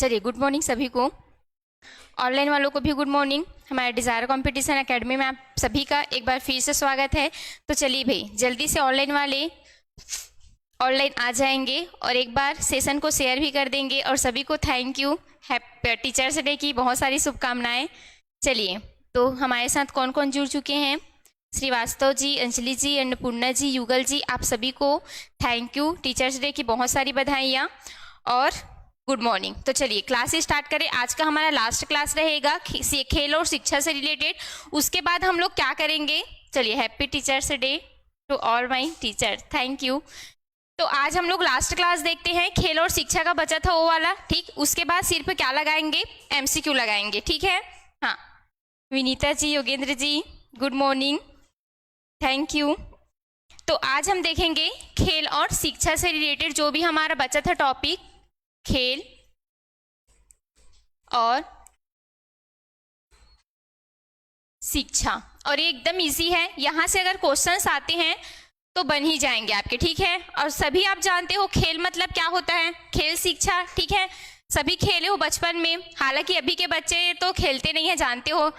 चलिए, good morning सभी को। ऑनलाइन वालों को भी गुड मॉर्निंग। हमारे डिज़ायर कंपटीशन एकेडमी में आप सभी का एक बार फिर से स्वागत है। तो चलिए भाई, जल्दी से ऑनलाइन वाले ऑनलाइन आ जाएंगे और एक बार सेशन को शेयर भी कर देंगे। और सभी को thank you, happy teachers day की बहुत सारी शुभकामनाएं। चलिए, तो हमारे साथ कौन कौन जुड़ चुके हैं? श्रीवास्तव जी, अंजलि जी, अन्नपूर्णा जी, युगल जी, आप सभी को थैंक यू। टीचर्स डे की बहुत सारी बधाइयाँ और गुड मॉर्निंग। तो चलिए क्लास स्टार्ट करें। आज का हमारा लास्ट क्लास रहेगा खेल और शिक्षा से रिलेटेड। उसके बाद हम लोग क्या करेंगे? चलिए, happy teachers day to all my teacher, thank you. तो आज हम लोग लास्ट क्लास देखते हैं, खेल और शिक्षा का बचा था वो वाला, ठीक। उसके बाद सिर पे क्या लगाएंगे? एमसीक्यू लगाएंगे, ठीक है। हाँ, Vinita ji, Yogendra ji, good morning, thank you. तो आज हम देखेंगे खेल और शिक्षा से रिलेटेड जो भी हमारा बचा था टॉपिक, खेल और शिक्षा। और ये एकदम इजी है, यहां से अगर क्वेश्चंस आते हैं तो बन ही जाएंगे आपके, ठीक है। और सभी आप जानते हो खेल मतलब क्या होता है, खेल शिक्षा, ठीक है। सभी खेले हो बचपन में, हालांकि अभी के बच्चे तो खेलते नहीं है, जानते हो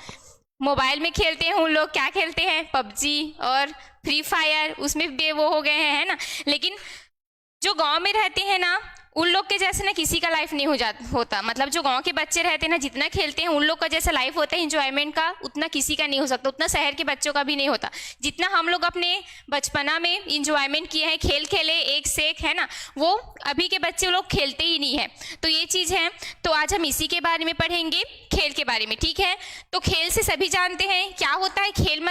मोबाइल में खेलते हैं। उन लोग क्या खेलते हैं? पबजी और फ्री फायर, उसमें भी वो हो गए हैं, है ना। लेकिन जो गांव में रहते हैं ना, उन लोग के जैसे ना किसी का लाइफ नहीं होता। मतलब जो गांव के बच्चे रहते हैं ना, जितना खेलते हैं उन लोग का जैसा लाइफ होता है एंजॉयमेंट का, उतना किसी का नहीं हो सकता, उतना शहर के बच्चों का भी नहीं होता। जितना हम लोग अपने बचपना में इंजॉयमेंट किए हैं, खेल खेले एक से एक, है ना, वो अभी के बच्चे लोग खेलते ही नहीं है। तो ये चीज़ है। तो आज हम इसी के बारे में पढ़ेंगे, खेल के बारे में, ठीक है। तो खेल से सभी जानते हैं क्या होता है खेल।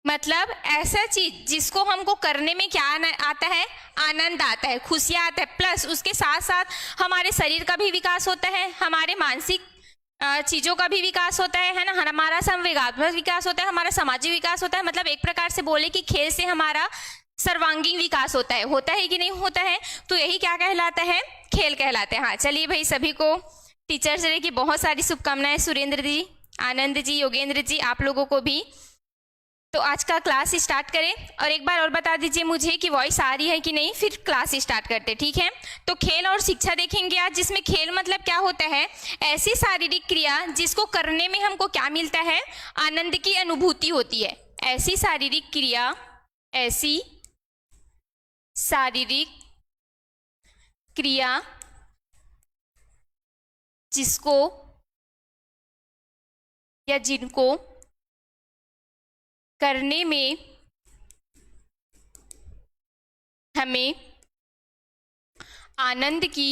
मतलब ऐसा चीज जिसको हमको करने में क्या आता है? आनंद आता है, खुशियाँ आता है, प्लस उसके साथ साथ हमारे शरीर का भी विकास होता है, हमारे मानसिक चीजों का भी विकास होता है ना, हमारा संवेगात्मक विकास होता है, हमारा सामाजिक विकास होता है। मतलब एक प्रकार से बोले कि खेल से हमारा सर्वांगीण विकास होता है कि नहीं होता है? तो यही क्या कहलाता है? खेल कहलाते हैं। हाँ, चलिए भाई, सभी को टीचर्स डे की बहुत सारी शुभकामनाएं। सुरेंद्र जी, आनंद जी, योगेंद्र जी, आप लोगों को भी। तो आज का क्लास स्टार्ट करें। और एक बार और बता दीजिए मुझे कि वॉइस आ रही है कि नहीं, फिर क्लास स्टार्ट करते, ठीक है। तो खेल और शिक्षा देखेंगे आज, जिसमें खेल मतलब क्या होता है? ऐसी शारीरिक क्रिया जिसको करने में हमको क्या मिलता है? आनंद की अनुभूति होती है। ऐसी शारीरिक क्रिया, ऐसी शारीरिक क्रिया जिसको या जिनको करने में हमें आनंद की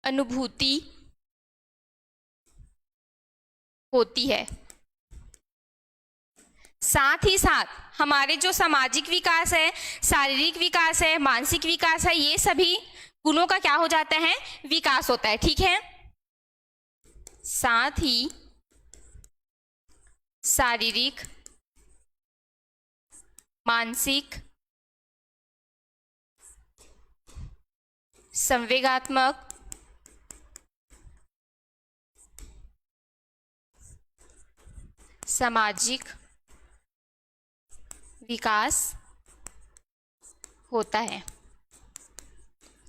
अनुभूति होती है। साथ ही साथ हमारे जो सामाजिक विकास है, शारीरिक विकास है, मानसिक विकास है, ये सभी गुणों का क्या हो जाता है? विकास होता है, ठीक है। साथ ही शारीरिक, मानसिक, संवेगात्मक, सामाजिक विकास होता है।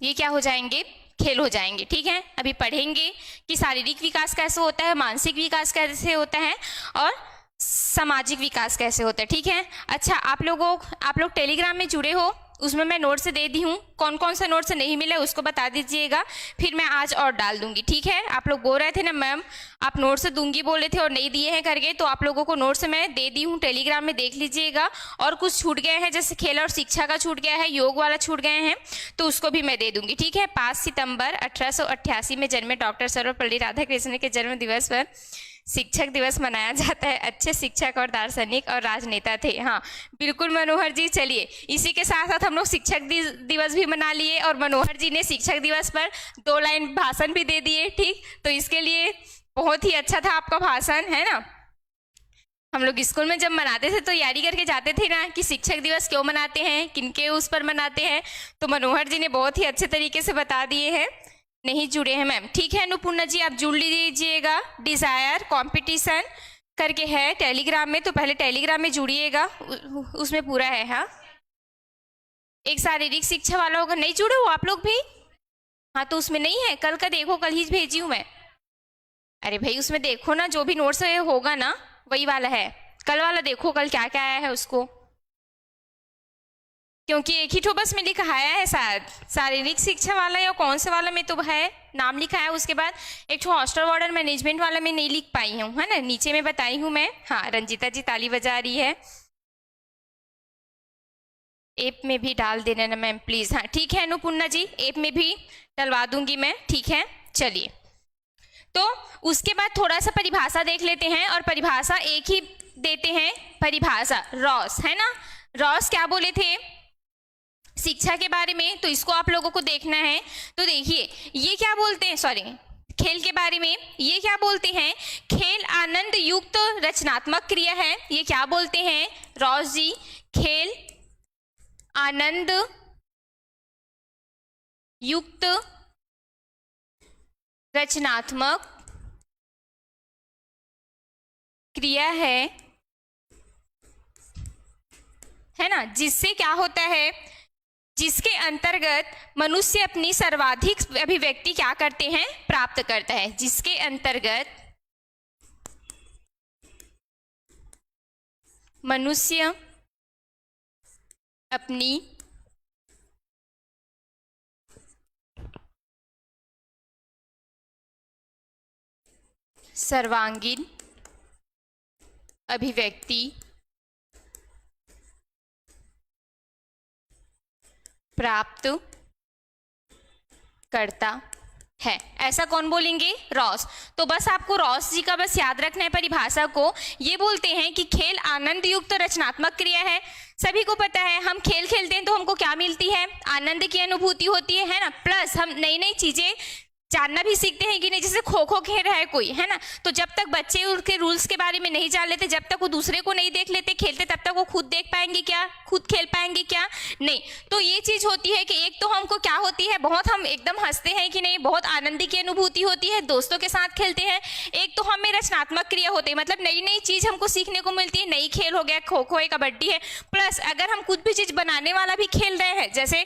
ये क्या हो जाएंगे? खेल हो जाएंगे, ठीक है। अभी पढ़ेंगे कि शारीरिक विकास कैसे होता है, मानसिक विकास कैसे होता है और सामाजिक विकास कैसे होता है, ठीक है। अच्छा, आप लोग टेलीग्राम में जुड़े हो, उसमें मैं नोट्स दे दी हूँ। कौन कौन सा नोट्स नहीं मिला उसको बता दीजिएगा, फिर मैं आज और डाल दूंगी, ठीक है। आप लोग बोल रहे थे ना मैम आप नोट्स दूंगी बोले थे और नहीं दिए हैं करके, तो आप लोगों को नोट्स मैं दे दी हूँ, टेलीग्राम में देख लीजिएगा। और कुछ छूट गए हैं, जैसे खेल और शिक्षा का छूट गया है, योग वाला छूट गए हैं, तो उसको भी मैं दे दूंगी, ठीक है। 5 सितंबर 1888 में जन्मे डॉक्टर सर्वपल्ली राधाकृष्णन के जन्म दिवस पर शिक्षक दिवस मनाया जाता है। अच्छे शिक्षक और दार्शनिक और राजनेता थे। हाँ बिल्कुल मनोहर जी। चलिए, इसी के साथ साथ हम लोग शिक्षक दिवस भी मना लिए और मनोहर जी ने शिक्षक दिवस पर 2 लाइन भाषण भी दे दिए, ठीक। तो इसके लिए बहुत ही अच्छा था आपका भाषण, है ना। हम लोग स्कूल में जब मनाते थे तो तैयारी करके जाते थे ना कि शिक्षक दिवस क्यों मनाते हैं, किनके उस पर मनाते हैं, तो मनोहर जी ने बहुत ही अच्छे तरीके से बता दिए हैं। नहीं जुड़े हैं मैम, ठीक है। अनुपूर्णा जी आप जुड़ लीजिएगा। डिजायर कंपटीशन करके है टेलीग्राम में, तो पहले टेलीग्राम में जुड़िएगा, उसमें पूरा है। हाँ, एक शारीरिक शिक्षा वाला होगा, नहीं जुड़े हो आप लोग भी? हाँ, तो उसमें नहीं है, कल का देखो, कल ही भेजी हूँ मैं। अरे भाई उसमें देखो ना, जो भी नोट्स होगा ना वही वाला है, कल वाला देखो, कल क्या क्या आया है उसको, क्योंकि एक ही ठो बस में लिखाया है शायद, शारीरिक शिक्षा वाला या कौन से वाला में तो है नाम लिखा है, उसके बाद एक ठो हॉस्टल वार्डन मैनेजमेंट वाला में नहीं लिख पाई हूँ, है ना, नीचे में बताई हूँ मैं। हाँ, रंजीता जी ताली बजा रही है। ऐप में भी डाल देना ना मैम प्लीज। हाँ ठीक है अनुपूर्णा जी, ऐप में भी डलवा दूंगी मैं, ठीक है। चलिए, तो उसके बाद थोड़ा सा परिभाषा देख लेते हैं, और परिभाषा एक ही देते हैं परिभाषा, रॉस, है ना। रॉस क्या बोले थे शिक्षा के बारे में, तो इसको आप लोगों को देखना है। तो देखिए ये क्या बोलते हैं, सॉरी, खेल के बारे में ये क्या बोलते हैं, खेल आनंद युक्त रचनात्मक क्रिया है। ये क्या बोलते हैं रॉस जी, खेल आनंद युक्त रचनात्मक क्रिया है ना, जिससे क्या होता है, जिसके अंतर्गत मनुष्य अपनी सर्वाधिक अभिव्यक्ति क्या करते हैं, प्राप्त करता है। जिसके अंतर्गत मनुष्य अपनी सर्वांगीण अभिव्यक्ति प्राप्त करता है। ऐसा कौन बोलेंगे, रॉस। तो बस आपको रॉस जी का बस याद रखना है परिभाषा को। ये बोलते हैं कि खेल आनंद युक्त रचनात्मक क्रिया है। सभी को पता है हम खेल खेलते हैं तो हमको क्या मिलती है, आनंद की अनुभूति होती है ना, प्लस हम नई नई चीजें जानना भी सीखते हैं कि नहीं। जैसे खो खो खेल रहा है कोई, है ना, तो जब तक बच्चे उनके रूल्स के बारे में नहीं जान लेते, जब तक वो दूसरे को नहीं देख लेते खेलते, तब तक वो खुद देख पाएंगे क्या, खुद खेल पाएंगे क्या, नहीं। तो ये चीज होती है कि एक तो हमको क्या होती है, बहुत हम एकदम हंसते हैं कि नहीं, बहुत आनंद की अनुभूति होती है, दोस्तों के साथ खेलते हैं। एक तो हमें रचनात्मक क्रिया होती है, मतलब नई नई चीज हमको सीखने को मिलती है, नई खेल हो गया, खो खो है, कबड्डी है, प्लस अगर हम कुछ भी चीज बनाने वाला भी खेल रहे हैं, जैसे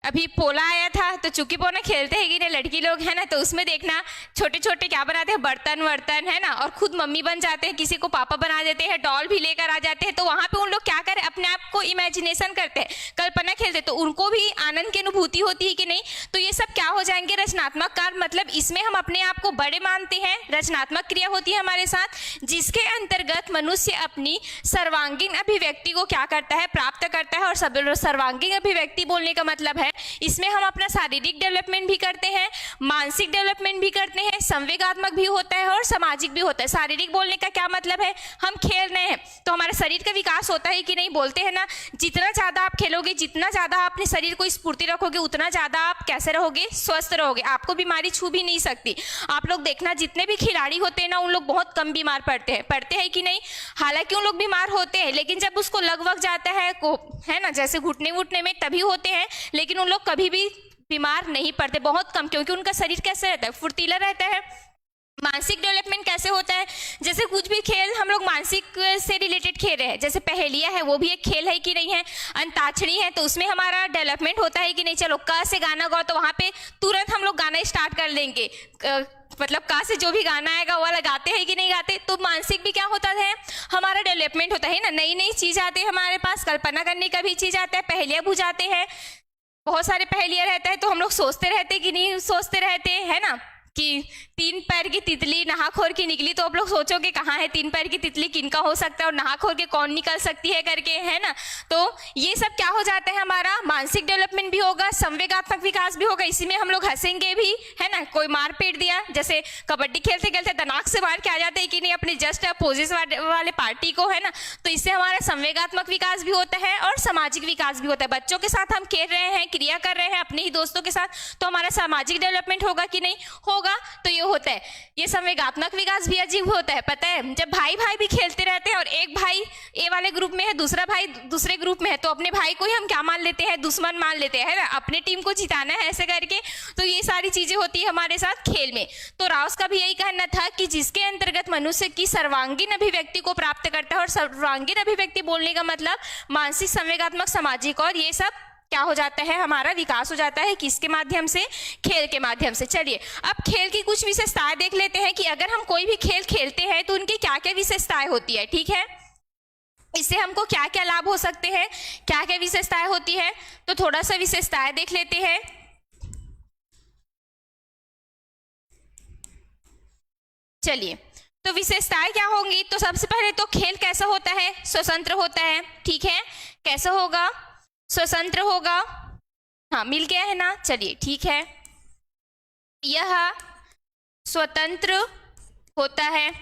अभी पोला आया था तो चुकी पोना खेलते हैं कि नहीं लड़की लोग, है ना, तो उसमें देखना छोटे छोटे क्या बनाते हैं, बर्तन वर्तन, है ना, और खुद मम्मी बन जाते हैं, किसी को पापा बना देते हैं, डॉल भी लेकर आ जाते हैं। तो वहां पे उन लोग क्या करें, अपने आप को इमेजिनेशन करते हैं, कल्पना खेलते हैं, तो उनको भी आनंद की अनुभूति होती है कि नहीं। तो ये सब क्या हो जाएंगे, रचनात्मक कार्य, मतलब इसमें हम अपने आप को बड़े मानते हैं, रचनात्मक क्रिया होती है हमारे साथ, जिसके अंतर्गत मनुष्य अपनी सर्वांगीण अभिव्यक्ति को क्या करता है, प्राप्त करता है। और सर्वांगीण अभिव्यक्ति बोलने का मतलब है इसमें हम अपना शारीरिक डेवलपमेंट भी करते हैं, मानसिक डेवलपमेंट भी करते हैं, संवेगात्मक भी होता है और सामाजिक भी होता है। शारीरिक बोलने का क्या मतलब है, हम खेल रहे हैं तो हमारे शरीर का विकास होता है कि नहीं, बोलते हैं ना, जितना ज्यादा आप खेलोगे, जितना ज्यादा आप अपने शरीर को स्फूर्ति रखोगे, उतना ज्यादा आप कैसे रहोगे, स्वस्थ रहोगे, आपको बीमारी छू भी नहीं सकती। आप लोग देखना जितने भी खिलाड़ी होते हैं ना, उन लोग बहुत कम बीमार पड़ते हैं कि नहीं। हालांकि उन लोग बीमार होते हैं, लेकिन जब उसको लग जाता है को, है ना, जैसे घुटने वुटने में, तभी होते हैं, लेकिन उन लोग कभी भी बीमार नहीं पड़ते, बहुत कम, क्योंकि उनका शरीर कैसे रहता है, फुर्तीला रहता है। मानसिक डेवलपमेंट कैसे होता है, जैसे कुछ भी खेल हम लोग मानसिक से रिलेटेड खेल रहे हैं, जैसे पहेलियां है, वो भी एक खेल है कि नहीं है, अंताक्षरी है, तो उसमें हमारा डेवलपमेंट होता है कि नहीं। चलो क से गाना गाओ, तो वहां पे तुरंत हम लोग गाना स्टार्ट कर लेंगे, मतलब का से जो भी गाना आएगा वो लगाते हैं कि नहीं गाते। तो मानसिक भी क्या होता है, हमारा डेवलपमेंट होता है ना, नई नई चीज आती है हमारे पास, कल्पना करने का भी चीज आता है, पहेलियां बुझाते हैं, बहुत सारे पहेलियां रहता है, तो हम लोग सोचते रहते कि नहीं सोचते रहते, है ना, कि 3 पैर की तितली नहाखोर की निकली, तो आप लोग सोचोगे कहाँ है 3 पैर की तितली, किनका हो सकता है, और नहाखोर के कौन निकल सकती है करके, है ना। तो ये सब क्या हो जाता है, हमारा मानसिक डेवलपमेंट भी होगा, संवेगात्मक विकास भी होगा, इसी में हम लोग हंसेंगे भी, है ना। कोई मार पीट दिया, जैसे कबड्डी खेलते खेलते दिमाग से मार के आ जाते हैं कि नहीं अपने जस्ट अपोजिट वाले पार्टी को, है ना, तो इससे हमारा संवेगात्मक विकास भी होता है और सामाजिक विकास भी होता है। बच्चों के साथ हम खेल रहे हैं, क्रिया कर रहे हैं अपने ही दोस्तों के साथ, तो हमारा सामाजिक डेवलपमेंट होगा कि नहीं होगा। तो ये होता है, ये संवेगात्मक विकास भी अजीब होता है। पता है, जब भाई भाई भी खेलते रहते हैं और एक भाई ए वाले ग्रुप में है, दूसरा भाई दूसरे ग्रुप में है, तो अपने भाई को ही हम क्या मान लेते हैं, दुश्मन मान लेते हैं, है ना, अपने टीम को जिताना है ऐसे करके। तो ये सारी चीजें होती है हमारे साथ खेल में। तो राउस का भी यही कहना था कि जिसके अंतर्गत मनुष्य की सर्वांगीण अभिव्यक्ति को प्राप्त करता है, और सर्वांगीण अभिव्यक्ति बोलने का मतलब मानसिक, संवेगात्मक, सामाजिक और ये सब क्या हो जाता है, हमारा विकास हो जाता है। किसके माध्यम से? खेल के माध्यम से। चलिए अब खेल की कुछ विशेषताएं देख लेते हैं कि अगर हम कोई भी खेल खेलते हैं तो उनकी क्या क्या विशेषताएं होती है। ठीक है, इससे हमको क्या क्या लाभ हो सकते हैं, क्या क्या विशेषताएं होती है, तो थोड़ा सा विशेषताएं देख लेते हैं। चलिए, तो विशेषताएं क्या होंगी? तो सबसे पहले तो खेल कैसा होता है? स्वतंत्र होता है। ठीक है, कैसा होगा? स्वतंत्र होगा। हाँ, मिल गया है ना। चलिए ठीक है, यह स्वतंत्र होता है।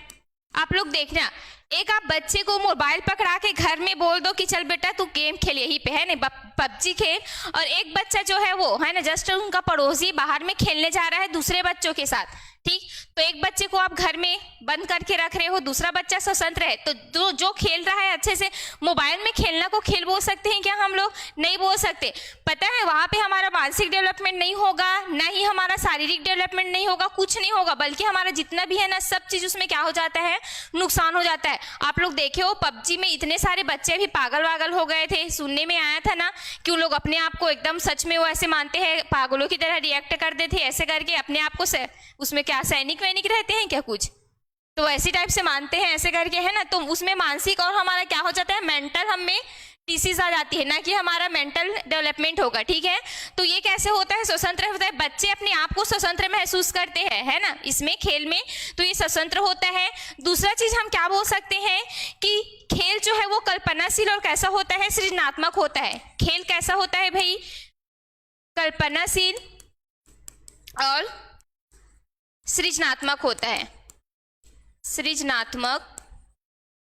आप लोग देखना, एक आप बच्चे को मोबाइल पकड़ा के घर में बोल दो कि चल बेटा तू गेम खेल यहीं पे, है ना, पबजी खेल, और एक बच्चा जो है वो, है ना, जस्ट उनका पड़ोसी बाहर में खेलने जा रहा है दूसरे बच्चों के साथ। ठीक, तो एक बच्चे को आप घर में बंद करके रख रहे हो, दूसरा बच्चा स्वतंत्र है, तो जो खेल रहा है अच्छे से, मोबाइल में खेलना को खेल बोल सकते हैं क्या हम लोग? नहीं बोल सकते। पता है, वहां पे हमारा मानसिक डेवलपमेंट नहीं होगा, ना ही हमारा शारीरिक डेवलपमेंट नहीं होगा, कुछ नहीं होगा, बल्कि हमारा जितना भी है ना, सब चीज उसमें क्या हो जाता है, नुकसान हो जाता है। आप लोग देखे हो, पबजी में इतने सारे बच्चे भी पागल वागल हो गए थे, सुनने में आया था ना कि उन लोग अपने आप को एकदम सच में वो ऐसे मानते हैं, पागलों की तरह रिएक्ट करते थे, ऐसे करके अपने आप को उसमें क्या सैनिक वैनिक रहते हैं क्या कुछ, तो ऐसी टाइप से मानते हैं ऐसे करके, है ना। तो उसमें मानसिक और हमारा क्या हो जाता है, मेंटल हमें डिसीज आ जाती है, ना कि हमारा मेंटल डेवलपमेंट होगा। ठीक है, तो ये कैसे होता है? स्वतंत्र होता है। बच्चे अपने आप को स्वतंत्र महसूस करते हैं, है ना, इसमें खेल में, तो ये स्वतंत्र होता है। दूसरा चीज हम क्या बोल सकते हैं कि खेल जो है वो कल्पनाशील और कैसा होता है, सृजनात्मक होता है। खेल कैसा होता है भाई? कल्पनाशील और सृजनात्मक होता है। सृजनात्मक।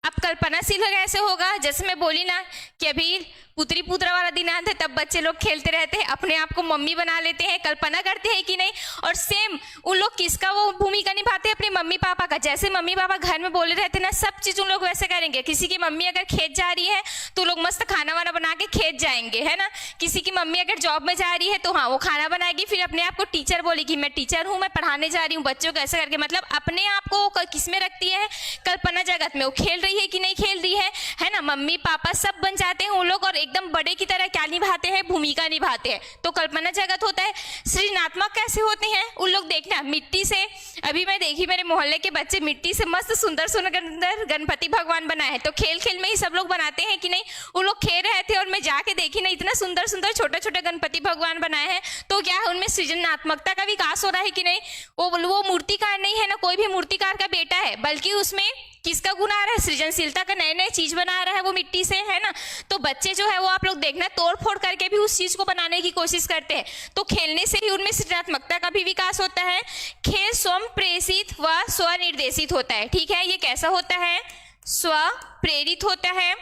अब कल्पनाशील कैसे होगा? जैसे मैं बोली ना कि अभी पुत्री पुत्र वाला दिन आता है, तब बच्चे लोग खेलते रहते हैं, अपने आप को मम्मी बना लेते हैं, कल्पना करते हैं कि नहीं, और सेम उन लोग किसका वो भूमिका निभाते हैं? अपने मम्मी पापा का। जैसे मम्मी पापा घर में बोले रहते हैं ना, सब चीज उन लोग वैसे करेंगे। किसी की मम्मी अगर खेत जा रही है तो लोग मस्त खाना वाना बना के खेत जाएंगे, है ना। किसी की मम्मी अगर जॉब में जा रही है तो हाँ, वो खाना बनाएगी, फिर अपने आप को टीचर बोलेगी, मैं टीचर हूँ, मैं पढ़ाने जा रही हूँ बच्चों को, ऐसे करके। मतलब अपने आप को किस में रखती है? कल्पना जगत में। वो खेल रही है कि नहीं खेल रही है ना। मम्मी पापा सब बन जाते हैं उन लोग, और एकदम बड़े की तरह क्या निभाते हैं? भूमिका निभाते हैं। तो कल्पना जगत होता है। सृजनात्मक कैसे होते हैं उन लोग? देखना, मिट्टी से, अभी मैं देखी मेरे मोहल्ले के बच्चे मिट्टी से मस्त सुंदर सुंदर गणपति भगवान बनाए हैं। तो खेल खेल में ही सब लोग बनाते हैं कि नहीं? उन लोग खेल रहे थे और मैं जाके देखी ना, इतना सुंदर सुंदर छोटे छोटे गणपति भगवान बनाए हैं। तो क्या है, उनमें सृजनात्मकता का विकास हो रहा है कि नहीं? वो मूर्तिकार नहीं है ना, कोई भी मूर्तिकार का बेटा है, बल्कि उसमें किसका गुण आ रहा है? सृजनशीलता का, नए नए चीज बना रहा है वो मिट्टी से, है ना। तो बच्चे जो है वो आप लोग देखना, तोड़ फोड़ करके भी उस चीज को बनाने की कोशिश करते हैं। तो खेलने से ही उनमें सृजनात्मकता का भी विकास होता है। खेल स्वयं प्रेरित व स्वनिर्देशित होता है। ठीक है, ये कैसा होता है? स्व प्रेरित होता है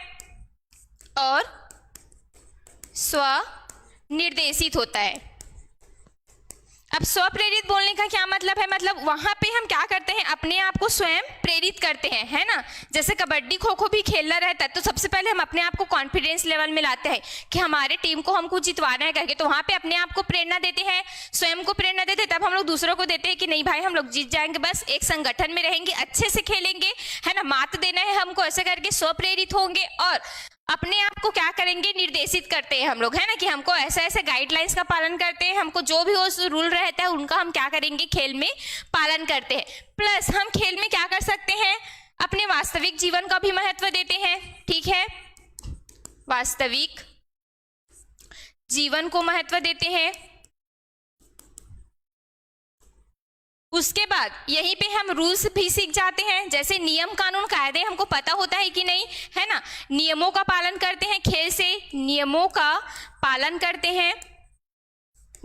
और स्वनिर्देशित होता है। अब स्वप्रेरित बोलने का क्या मतलब है? मतलब वहां पे हम क्या करते हैं, अपने आप को स्वयं प्रेरित करते हैं, है ना। जैसे कबड्डी खो खो भी खेलना रहता है, तो सबसे पहले हम अपने आप को कॉन्फिडेंस लेवल में लाते हैं कि हमारे टीम को हमको जितवाना है करके। तो वहां पे अपने आप को प्रेरणा देते हैं, स्वयं को प्रेरणा देते हैं, तब हम लोग दूसरों को देते हैं कि नहीं भाई हम लोग जीत जाएंगे, बस एक संगठन में रहेंगे, अच्छे से खेलेंगे, है ना, मात देना है हमको, ऐसे करके स्वप्रेरित होंगे। और अपने आप को क्या करेंगे? निर्देशित करते हैं हम लोग, है ना, कि हमको ऐसे ऐसे गाइडलाइंस का पालन करते हैं, हमको जो भी वो रूल रहता है उनका हम क्या करेंगे? खेल में पालन करते हैं। प्लस हम खेल में क्या कर सकते हैं? अपने वास्तविक जीवन का भी महत्व देते हैं। ठीक है, वास्तविक जीवन को महत्व देते हैं। उसके बाद यहीं पे हम रूल्स भी सीख जाते हैं, जैसे नियम कानून कायदे हमको पता होता है कि नहीं, है ना। नियमों का पालन करते हैं, खेल से नियमों का पालन करते हैं।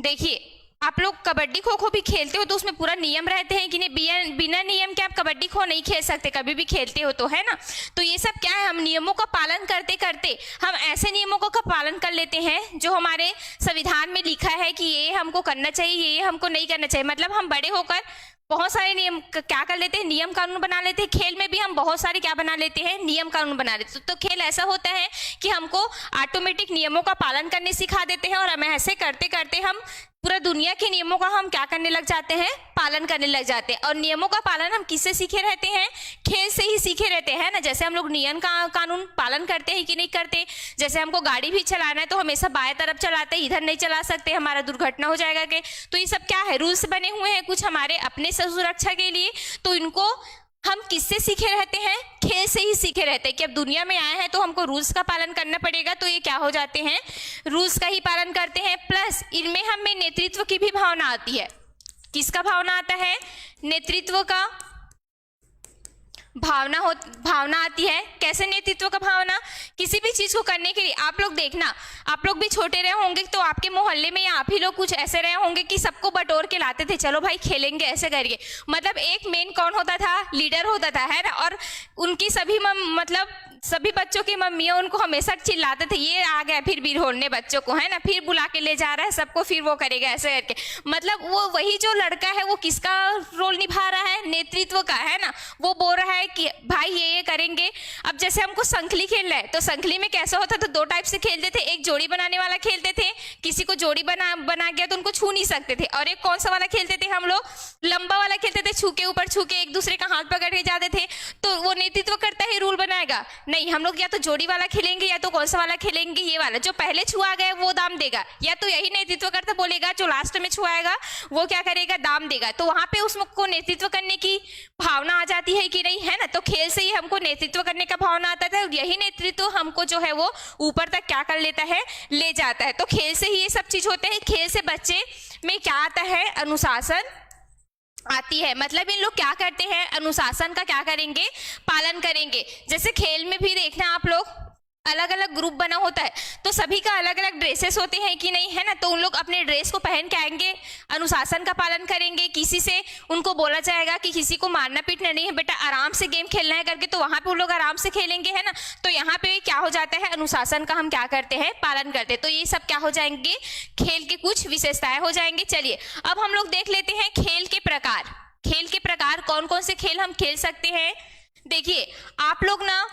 देखिए, आप लोग कबड्डी खो खो भी खेलते हो तो उसमें पूरा नियम रहते हैं कि नहीं, बिना नियम के आप कबड्डी खो नहीं खेल सकते, कभी भी खेलते हो तो, है ना। तो ये सब क्या है, हम नियमों का पालन करते करते हम ऐसे नियमों का पालन कर लेते हैं जो हमारे संविधान में लिखा है कि ये हमको करना चाहिए, ये हमको नहीं करना चाहिए। मतलब हम बड़े होकर बहुत सारे नियम क्या कर लेते हैं, नियम कानून बना लेते हैं। खेल में भी हम बहुत सारे क्या बना लेते हैं, नियम कानून बना लेते हैं। तो खेल ऐसा होता है कि हमको ऑटोमेटिक नियमों का पालन करने सिखा देते हैं, और हमें ऐसे करते करते हम पूरा दुनिया के नियमों का हम क्या करने लग जाते हैं, पालन करने लग जाते हैं। और नियमों का पालन हम किससे सीखे रहते हैं, खेल से ही सीखे रहते हैं ना। जैसे हम लोग नियम का कानून पालन करते हैं कि नहीं करते। जैसे हमको गाड़ी भी चलाना है तो हमेशा बाएं तरफ चलाते हैं, इधर नहीं चला सकते, हमारा दुर्घटना हो जाएगा के। तो ये सब क्या है, रूल्स बने हुए हैं कुछ हमारे अपने सुरक्षा के लिए। तो इनको हम किससे सीखे रहते हैं, खेल से ही सीखे रहते हैं कि अब दुनिया में आए हैं तो हमको रूल्स का पालन करना पड़ेगा। तो ये क्या हो जाते हैं, रूल्स का ही पालन करते हैं। प्लस इनमें हमें नेतृत्व की भी भावना आती है। किसका भावना आता है, नेतृत्व का भावना आती है। कैसे नेतृत्व का भावना, किसी भी चीज को करने के लिए आप लोग देखना, आप लोग भी छोटे रहे होंगे तो आपके मोहल्ले में या आप ही लोग कुछ ऐसे रहे होंगे कि सबको बटोर के लाते थे, चलो भाई खेलेंगे ऐसे करके। मतलब एक मेन कौन होता था, लीडर होता था, है ना। और उनकी सभी मतलब सभी बच्चों की मम्मियाँ उनको हमेशा चिल्लाते थे, ये आ गया फिर भी ढोलने बच्चों को, है ना, फिर बुला के ले जा रहा है सबको, फिर वो करेगा ऐसे करके। मतलब वो वही जो लड़का है वो किसका रोल निभा रहा है, नेतृत्व का, है ना। वो बोल रहा है कि भाई ये करेंगे। अब जैसे हमको संखली खेलना है तो संखली में कैसा होता था, दो टाइप से खेलते थे। एक जोड़ी बनाने वाला खेलते थे, किसी को जोड़ी बना गया तो उनको छू नहीं सकते थे। और एक कौन सा वाला खेलते थे हम लोग, लंबा वाला खेलते थे, छू के ऊपर छू के एक दूसरे का हाथ पकड़ के जाते थे। तो वो नेतृत्व करता है, रूल बनाएगा नहीं, हम लोग या तो जोड़ी वाला खेलेंगे या तो कौन सा वाला खेलेंगे, ये वाला जो पहले छुआ गया वो दाम देगा। या तो यही नेतृत्व करता बोलेगा, जो लास्ट में छुआएगा वो क्या करेगा, दाम देगा। तो वहां पे उसको नेतृत्व करने की भावना आ जाती है कि नहीं, है ना। तो खेल से ही हमको नेतृत्व करने का भावना आता है, और यही नेतृत्व हमको जो है वो ऊपर तक क्या कर लेता है, ले जाता है। तो खेल से ही ये सब चीज होते हैं। खेल से बच्चे में क्या आता है, अनुशासन आती है। मतलब इन लोग क्या करते हैं, अनुशासन का क्या करेंगे, पालन करेंगे। जैसे खेल में भी देखना आप लोग, अलग अलग ग्रुप बना होता है तो सभी का अलग अलग ड्रेसेस होते हैं कि नहीं, है ना। तो उन लोग अपने ड्रेस को पहन के आएंगे, अनुशासन का पालन करेंगे। किसी से उनको बोला जाएगा कि किसी को मारना पीटना नहीं है बेटा, आराम से गेम खेलना है करके, तो वहां पे उन लोग आराम से खेलेंगे, है ना। तो यहाँ पे क्या हो जाता है, अनुशासन का हम क्या करते हैं, पालन करते हैं। तो ये सब क्या हो जाएंगे, खेल के कुछ विशेषताएं हो जाएंगे। चलिए अब हम लोग देख लेते हैं खेल के प्रकार। खेल के प्रकार कौन कौन से खेल हम खेल सकते हैं। देखिए आप लोग ना,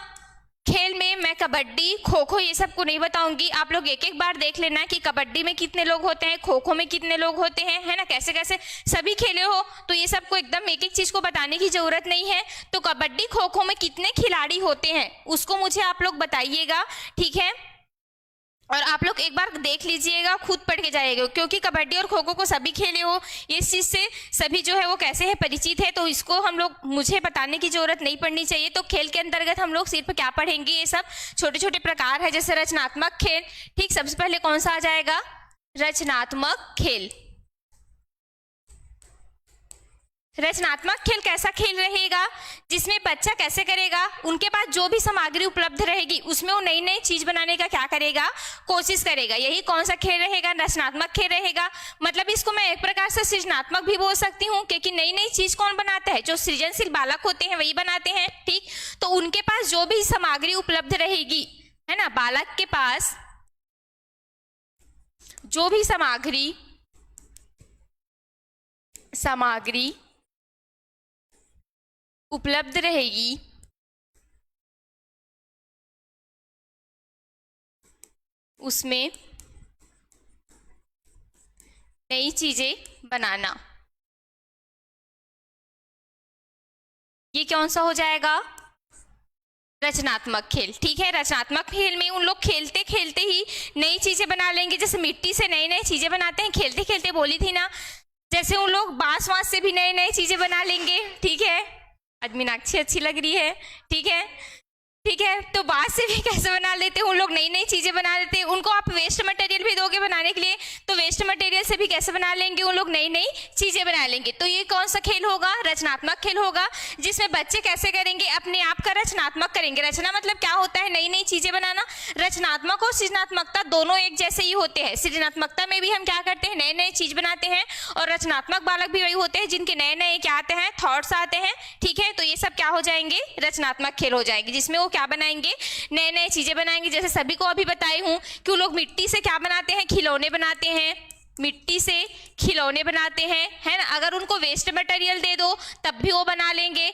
खेल में मैं कबड्डी, खो खो ये सब को नहीं बताऊंगी। आप लोग एक एक बार देख लेना कि कबड्डी में कितने लोग होते हैं, खो खो में कितने लोग होते हैं, है ना। कैसे कैसे सभी खेले हो, तो ये सब को एकदम एक एक चीज को बताने की जरूरत नहीं है। तो कबड्डी खो खो में कितने खिलाड़ी होते हैं उसको मुझे आप लोग बताइएगा, ठीक है। और आप लोग एक बार देख लीजिएगा, खुद पढ़ के जाइएगा, क्योंकि कबड्डी और खो खो को सभी खेले हो, इस चीज से सभी जो है वो कैसे है, परिचित है। तो इसको हम लोग, मुझे बताने की जरूरत नहीं पड़नी चाहिए। तो खेल के अंतर्गत हम लोग सिर्फ क्या पढ़ेंगे, ये सब छोटे छोटे प्रकार है। जैसे रचनात्मक खेल, ठीक, सबसे पहले कौन सा आ जाएगा, रचनात्मक खेल। रचनात्मक खेल कैसा खेल रहेगा, जिसमें बच्चा कैसे करेगा, उनके पास जो भी सामग्री उपलब्ध रहेगी उसमें वो नई नई चीज बनाने का क्या करेगा, कोशिश करेगा। यही कौन सा खेल रहेगा, रचनात्मक खेल रहेगा। मतलब इसको मैं एक प्रकार से सृजनात्मक भी बोल सकती हूँ, क्योंकि नई नई चीज कौन बनाता है, जो सृजनशील बालक होते हैं वही बनाते हैं, ठीक। तो उनके पास जो भी सामग्री उपलब्ध रहेगी, है ना, बालक के पास जो भी सामग्री उपलब्ध रहेगी उसमें नई चीजें बनाना, ये कौन सा हो जाएगा, रचनात्मक खेल, ठीक है। रचनात्मक खेल में उन लोग खेलते खेलते ही नई चीजें बना लेंगे। जैसे मिट्टी से नई नई चीजें बनाते हैं, खेलते खेलते बोली थी ना। जैसे उन लोग बांस से भी नई नई चीजें बना लेंगे, ठीक है। आज मीनाक्षी अच्छी लग रही है, ठीक है, ठीक है। तो बांस से भी कैसे बना लेते हैं उन लोग, नई नई चीजें बना लेते हैं। उनको आप वेस्ट मटेरियल भी दोगे बनाने के लिए, तो वेस्ट मटेरियल से भी कैसे बना लेंगे उन लोग, नई नई चीजें बना लेंगे। तो ये कौन सा खेल होगा, रचनात्मक खेल होगा, जिसमें बच्चे कैसे करेंगे, अपने आप का रचनात्मक करेंगे। रचना मतलब क्या होता है, नई नई चीजें बनाना। रचनात्मक और सृजनात्मकता दोनों एक जैसे ही होते हैं। सृजनात्मकता में भी हम क्या करते हैं, नए नए चीज बनाते हैं, और रचनात्मक बालक भी वही होते हैं जिनके नए नए क्या आते हैं, थॉट्स आते हैं, ठीक है। तो ये सब क्या हो जाएंगे, रचनात्मक खेल हो जाएंगे, जिसमें वो क्या बनाएंगे, नए नए चीजें बनाएंगे। जैसे सभी को अभी बताई हूं कि वो लोग मिट्टी से क्या बनाते हैं, खिलौने बनाते हैं, मिट्टी से खिलौने बनाते हैं, है ना। अगर उनको वेस्ट मटेरियल दे दो तब भी वो बना लेंगे।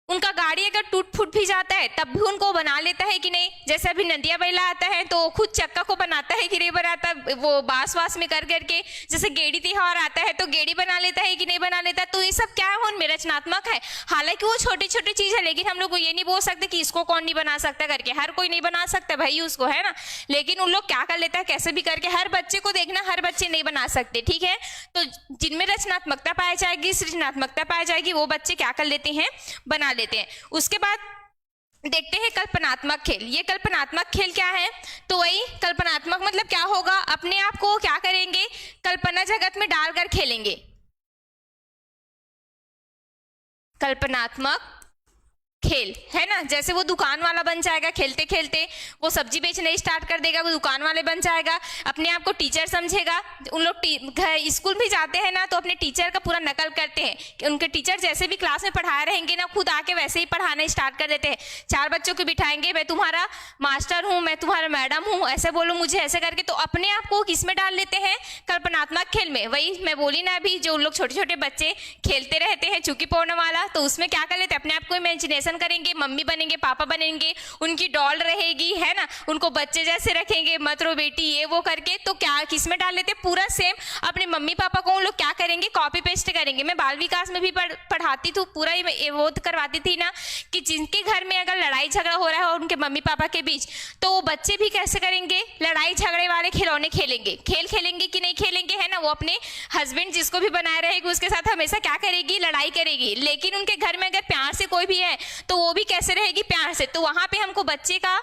उनका गाड़ी अगर टूट फूट भी जाता है तब भी उनको बना लेता है कि नहीं। जैसे अभी नंदिया बैला आता है तो खुद चक्का को बनाता है कि नहीं बनाता, वो बांस वास में कर करके। जैसे गेड़ी त्योहार आता है तो गेड़ी बना लेता है कि नहीं बना लेता। तो ये सब क्या है, उनमें रचनात्मक है। हालांकि वो छोटी छोटी चीज है, लेकिन हम लोग को ये नहीं बोल सकते कि इसको कौन नहीं बना सकता करके। हर कोई नहीं बना सकता भाई उसको, है ना। लेकिन उन लोग क्या कर लेता है, कैसे भी करके। हर बच्चे को देखना, हर बच्चे नहीं बना सकते, ठीक है। तो जिनमें रचनात्मकता पाई जाएगी, सृजनात्मकता पाई जाएगी, वो बच्चे क्या कर लेते हैं, बना लेते हैं। उसके बाद देखते हैं कल्पनात्मक खेल। ये कल्पनात्मक खेल क्या है, तो वही कल्पनात्मक मतलब क्या होगा, अपने आप को क्या करेंगे, कल्पना जगत में डालकर खेलेंगे। कल्पनात्मक खेल, है ना। जैसे वो दुकान वाला बन जाएगा, खेलते खेलते वो सब्जी बेचने स्टार्ट कर देगा, वो दुकान वाले बन जाएगा। अपने आप को टीचर समझेगा। उन लोग स्कूल भी जाते हैं ना, तो अपने टीचर का पूरा नकल करते हैं कि उनके टीचर जैसे भी क्लास में पढ़ाए रहेंगे ना, खुद आके वैसे ही पढ़ाना स्टार्ट कर देते हैं। 4 बच्चों को बिठाएंगे, मैं तुम्हारा मास्टर हूँ, मैं तुम्हारा मैडम हूँ, ऐसे बोलो मुझे, ऐसे करके। तो अपने आप को किस में डाल लेते हैं, कल्पनात्मक खेल में। वही मैं बोली ना अभी, जो उन लोग छोटे छोटे बच्चे खेलते रहते हैं चुकी पौना वाला, तो उसमें क्या कर लेते हैं, अपने आप को इमेजिनेशन करेंगे, मम्मी बनेंगे, पापा बनेंगे, उनकी डॉल रहेगी, है ना। उनको बच्चे जैसे रखेंगे, मत रो बेटी, ये वो करके। तो क्या किस में डाल लेते, पूरा सेम अपने मम्मी पापा को उन लोग क्या करेंगे, कॉपी पेस्ट करेंगे। मैं बाल विकास में भी पढ़ाती थी, पूरा वो करवाती थी ना, कि जिनके घर में अगर लड़ाई झगड़ा हो रहा है और उनके मम्मी पापा के बीच, तो वो बच्चे भी कैसे करेंगे, लड़ाई झगड़े वाले खिलौने खेलेंगे। खेल खेलेंगे कि नहीं खेलेंगे, है ना। वो अपने हस्बैंड जिसको भी बनाए रहेगी उसके साथ हमेशा क्या करेगी, लड़ाई करेगी। लेकिन उनके घर में अगर प्यार से कोई भी है तो वो भी कैसे रहेगी, प्यार से। तो वहां पे हमको बच्चे का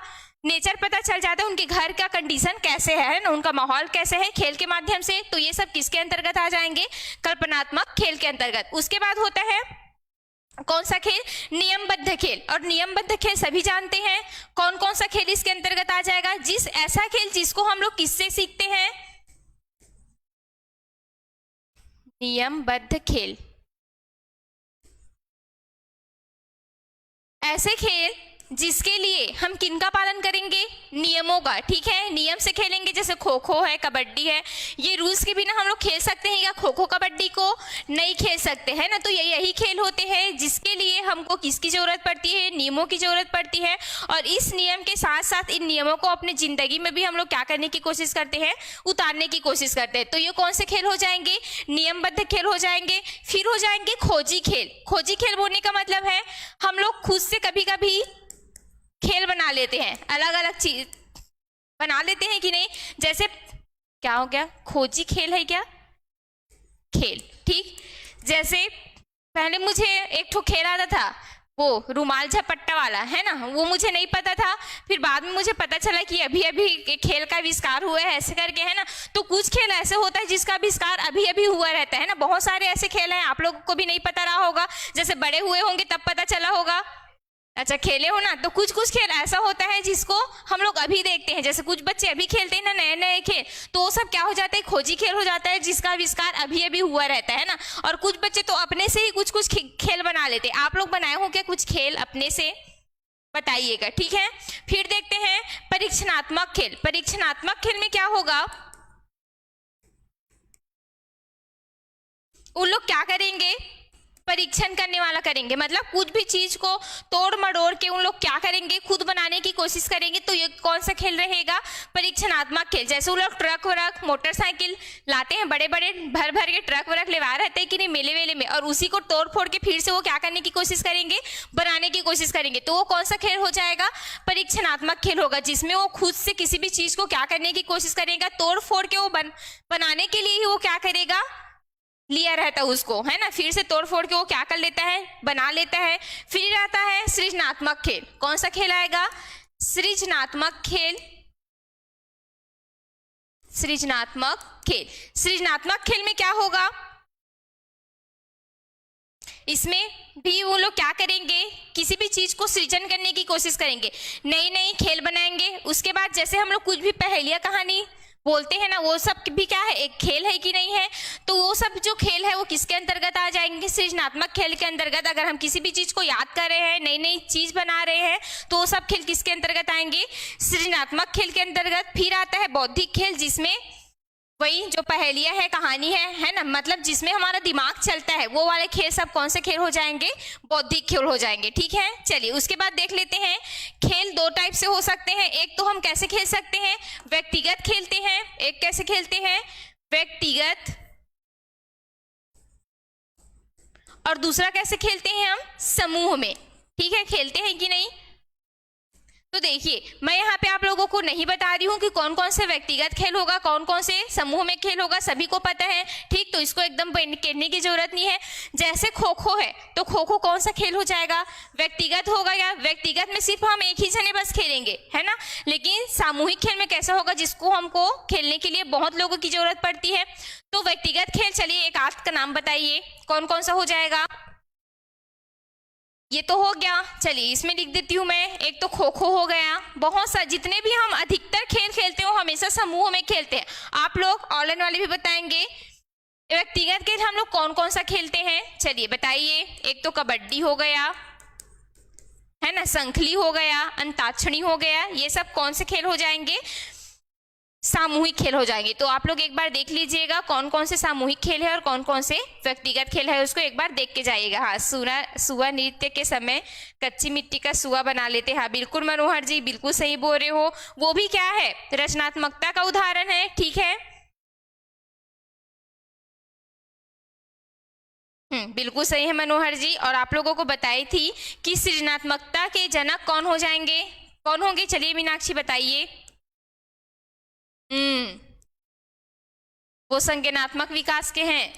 नेचर पता चल जाता है, उनके घर का कंडीशन कैसे है ना, उनका माहौल कैसे है, खेल के माध्यम से। तो ये सब किसके अंतर्गत आ जाएंगे, कल्पनात्मक खेल के अंतर्गत। उसके बाद होता है कौन सा खेल, नियमबद्ध खेल। और नियमबद्ध खेल सभी जानते हैं, कौन कौन सा खेल इसके अंतर्गत आ जाएगा, ऐसा खेल जिसको हम लोग किससे सीखते हैं, नियमबद्ध खेल। ऐसे खेल जिसके लिए हम किनका पालन करेंगे, नियमों का, ठीक है। नियम से खेलेंगे, जैसे खो खो है, कबड्डी है। ये रूल्स के बिना हम लोग खेल सकते हैं या खो खो कबड्डी को नहीं खेल सकते, है ना। तो यही खेल होते हैं जिसके लिए हमको किसकी जरूरत पड़ती है, नियमों की जरूरत पड़ती है। और इस नियम के साथ साथ इन नियमों को अपनी जिंदगी में भी हम लोग क्या करने की कोशिश करते हैं, उतारने की कोशिश करते हैं। तो ये कौन से खेल हो जाएंगे, नियमबद्ध खेल हो जाएंगे। फिर हो जाएंगे खोजी खेल। खोजी खेल बोलने का मतलब है हम लोग खुद से कभी कभी खेल बना लेते हैं, अलग अलग चीज बना लेते हैं कि नहीं। जैसे क्या हो गया, खोजी खेल है क्या, खेल, ठीक। जैसे पहले मुझे एक ठो खेल आता था, वो रुमाल झपट्टा वाला, है ना। वो मुझे नहीं पता था, फिर बाद में मुझे पता चला कि अभी अभी खेल का आविष्कार हुआ है, ऐसे करके, है ना। तो कुछ खेल ऐसे होता है जिसका आविष्कार अभी अभी हुआ रहता है ना। बहुत सारे ऐसे खेल हैं, आप लोगों को भी नहीं पता रहा होगा, जैसे बड़े हुए होंगे तब पता चला होगा। अच्छा, खेले हो ना। तो कुछ कुछ खेल ऐसा होता है जिसको हम लोग अभी देखते हैं, जैसे कुछ बच्चे अभी खेलते हैं ना नए नए खेल, तो वो सब क्या हो जाता है, खोजी खेल हो जाता है, जिसका आविष्कार अभी अभी हुआ रहता है ना। और कुछ बच्चे तो अपने से ही कुछ कुछ खेल बना लेते हैं। आप लोग बनाए हो क्या कुछ खेल अपने से, बताइएगा, ठीक है। फिर देखते हैं परीक्षणात्मक खेल। परीक्षणात्मक खेल में क्या होगा, उन लोग क्या करेंगे, परीक्षण करने वाला करेंगे। मतलब कुछ भी चीज को तोड़ मड़ोड़ के उन लोग क्या करेंगे, खुद बनाने की कोशिश करेंगे। तो ये कौन सा खेल रहेगा, परीक्षणात्मक खेल। जैसे उन लोग ट्रक वरक, मोटरसाइकिल लाते हैं, बड़े बड़े भर भर के ट्रक वरक लेवा रहते हैं कि नहीं मेले वेले में, और उसी को तोड़ फोड़ के फिर से वो क्या करने की कोशिश करेंगे, बनाने की कोशिश करेंगे। तो वो कौन सा खेल हो जाएगा, परीक्षणात्मक खेल होगा, जिसमें वो खुद से किसी भी चीज को क्या करने की कोशिश करेगा, तोड़ फोड़ के वो बनाने के लिए ही वो क्या करेगा, लिया रहता है उसको, है ना। फिर से तोड़ फोड़ के वो क्या कर लेता है, बना लेता है। फिर आता है सृजनात्मक खेल। कौन सा खेल आएगा, सृजनात्मक खेल। सृजनात्मक खेल। सृजनात्मक खेल में क्या होगा, इसमें भी वो लोग क्या करेंगे, किसी भी चीज को सृजन करने की कोशिश करेंगे, नई नई खेल बनाएंगे। उसके बाद जैसे हम लोग कुछ भी पहेलियां कहानी बोलते हैं ना, वो सब भी क्या है, एक खेल है कि नहीं है। तो वो सब जो खेल है वो किसके अंतर्गत आ जाएंगे, सृजनात्मक खेल के अंतर्गत। अगर हम किसी भी चीज को याद कर रहे हैं, नई नई चीज बना रहे हैं, तो वो सब खेल किसके अंतर्गत आएंगे, सृजनात्मक खेल के अंतर्गत। फिर आता है बौद्धिक खेल, जिसमें वही जो पहेलियां है, कहानी है ना, मतलब जिसमें हमारा दिमाग चलता है, वो वाले खेल सब कौन से खेल हो जाएंगे? बौद्धिक खेल हो जाएंगे। ठीक है, चलिए उसके बाद देख लेते हैं। खेल दो टाइप से हो सकते हैं। एक तो हम कैसे खेल सकते हैं? व्यक्तिगत खेलते हैं। एक कैसे खेलते हैं? व्यक्तिगत। और दूसरा कैसे खेलते हैं? हम समूह में। ठीक है, खेलते हैं कि नहीं? तो देखिए, मैं यहाँ पे आप लोगों को नहीं बता रही हूँ कि कौन कौन से व्यक्तिगत खेल होगा, कौन कौन से समूह में खेल होगा, सभी को पता है। ठीक, तो इसको एकदम कहने की जरूरत नहीं है। जैसे खो खो है, तो खो खो कौन सा खेल हो जाएगा? व्यक्तिगत होगा। या व्यक्तिगत में सिर्फ हम एक ही जने बस खेलेंगे, है ना। लेकिन सामूहिक खेल में कैसा होगा? जिसको हमको खेलने के लिए बहुत लोगों की जरूरत पड़ती है। तो व्यक्तिगत खेल, चलिए एक आध का नाम बताइए, कौन कौन सा हो जाएगा? ये तो हो गया, चलिए इसमें लिख देती हूं मैं। एक तो खो खो हो गया। बहुत सा जितने भी हम अधिकतर खेल खेलते हो हमेशा समूह में खेलते हैं। आप लोग ऑनलाइन वाले भी बताएंगे व्यक्तिगत खेल हम लोग कौन कौन सा खेलते हैं। चलिए बताइए। एक तो कबड्डी हो गया, है ना, संखली हो गया, अंताक्षरी हो गया। ये सब कौन से खेल हो जाएंगे? सामूहिक खेल हो जाएंगे। तो आप लोग एक बार देख लीजिएगा कौन कौन से सामूहिक खेल है और कौन कौन से व्यक्तिगत खेल है, उसको एक बार देख के जाइएगा। हाँ, सुआ नृत्य के समय कच्ची मिट्टी का सुआ बना लेते। हाँ बिल्कुल मनोहर जी, बिल्कुल सही बोल रहे हो। वो भी क्या है? रचनात्मकता का उदाहरण है। ठीक है, बिल्कुल सही है मनोहर जी। और आप लोगों को बताई थी कि सृजनात्मकता के जनक कौन हो जाएंगे? कौन होंगे? चलिए मीनाक्षी बताइए। वो संज्ञानात्मक विकास के हैं।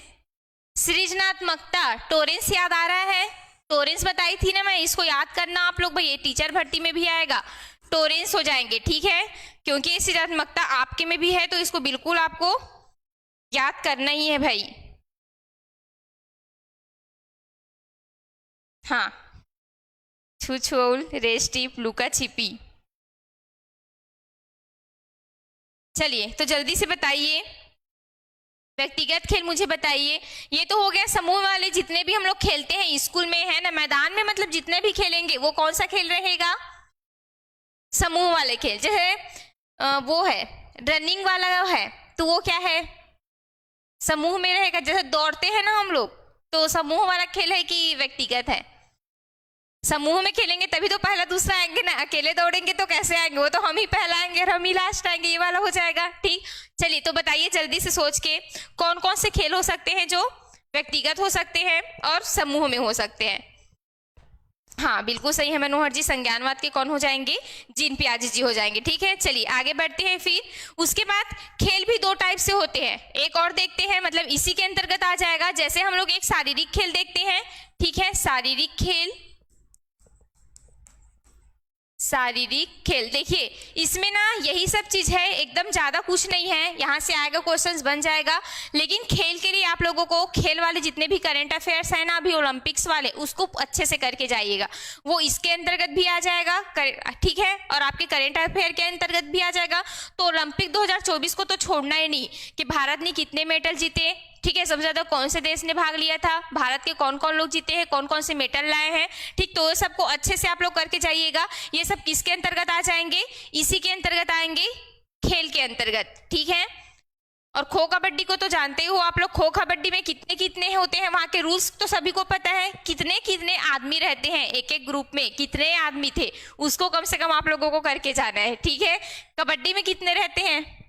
सृजनात्मकता, टोरेंस याद आ रहा है? टोरेंस बताई थी ना मैं, इसको याद करना आप लोग भाई, ये टीचर भर्ती में भी आएगा। टोरेंस हो जाएंगे। ठीक है, क्योंकि ये सृजनात्मकता आपके में भी है, तो इसको बिल्कुल आपको याद करना ही है भाई। हाँ, छुछोल, रेस्टिप, लुका छिपी। चलिए तो जल्दी से बताइए, व्यक्तिगत खेल मुझे बताइए। ये तो हो गया समूह वाले, जितने भी हम लोग खेलते हैं स्कूल में, है ना, मैदान में, मतलब जितने भी खेलेंगे वो कौन सा खेल रहेगा? समूह वाले खेल। जैसे वो है रनिंग वाला है, तो वो क्या है? समूह में रहेगा। जैसे दौड़ते हैं ना हम लोग, तो समूह वाला खेल है कि व्यक्तिगत है? समूह में खेलेंगे तभी तो पहला दूसरा आएंगे ना, अकेले दौड़ेंगे तो कैसे आएंगे? वो तो हम ही पहला आएंगे और हम ही लास्ट आएंगे, ये वाला हो जाएगा। ठीक, चलिए तो बताइए जल्दी से सोच के कौन कौन से खेल हो सकते हैं जो व्यक्तिगत हो सकते हैं और समूह में हो सकते हैं। हाँ बिल्कुल सही है मनोहर जी, संज्ञानवाद के कौन हो जाएंगे? जीन पियाजे जी हो जाएंगे। ठीक है, चलिए आगे बढ़ते हैं। फिर उसके बाद खेल भी दो टाइप से होते हैं। एक और देखते हैं, मतलब इसी के अंतर्गत आ जाएगा। जैसे हम लोग एक शारीरिक खेल देखते हैं। ठीक है, शारीरिक खेल। शारीरिक खेल देखिए, इसमें ना यही सब चीज है, एकदम ज्यादा कुछ नहीं है। यहाँ से आएगा क्वेश्चंस बन जाएगा। लेकिन खेल के लिए आप लोगों को खेल वाले जितने भी करंट अफेयर्स है ना, अभी ओलंपिक्स वाले, उसको अच्छे से करके जाइएगा। वो इसके अंतर्गत भी आ जाएगा। ठीक है, और आपके करंट अफेयर के अंतर्गत भी आ जाएगा। तो ओलंपिक 2024 को तो छोड़ना ही नहीं कि भारत ने कितने मेडल जीते। ठीक है, सबसे ज्यादा कौन से देश ने भाग लिया था, भारत के कौन कौन लोग जीते हैं, कौन कौन से मेडल लाए हैं। ठीक, तो ये सबको अच्छे से आप लोग करके जाइएगा। ये सब किसके अंतर्गत आ जाएंगे? इसी के अंतर्गत आएंगे, खेल के अंतर्गत। ठीक है, और खो कबड्डी को तो जानते ही हो आप लोग। खो कबड्डी में कितने कितने होते हैं, वहां के रूल्स तो सभी को पता है। कितने कितने आदमी रहते हैं एक एक ग्रुप में, कितने आदमी थे, उसको कम से कम आप लोगों को करके जाना है। ठीक है, कबड्डी में कितने रहते हैं?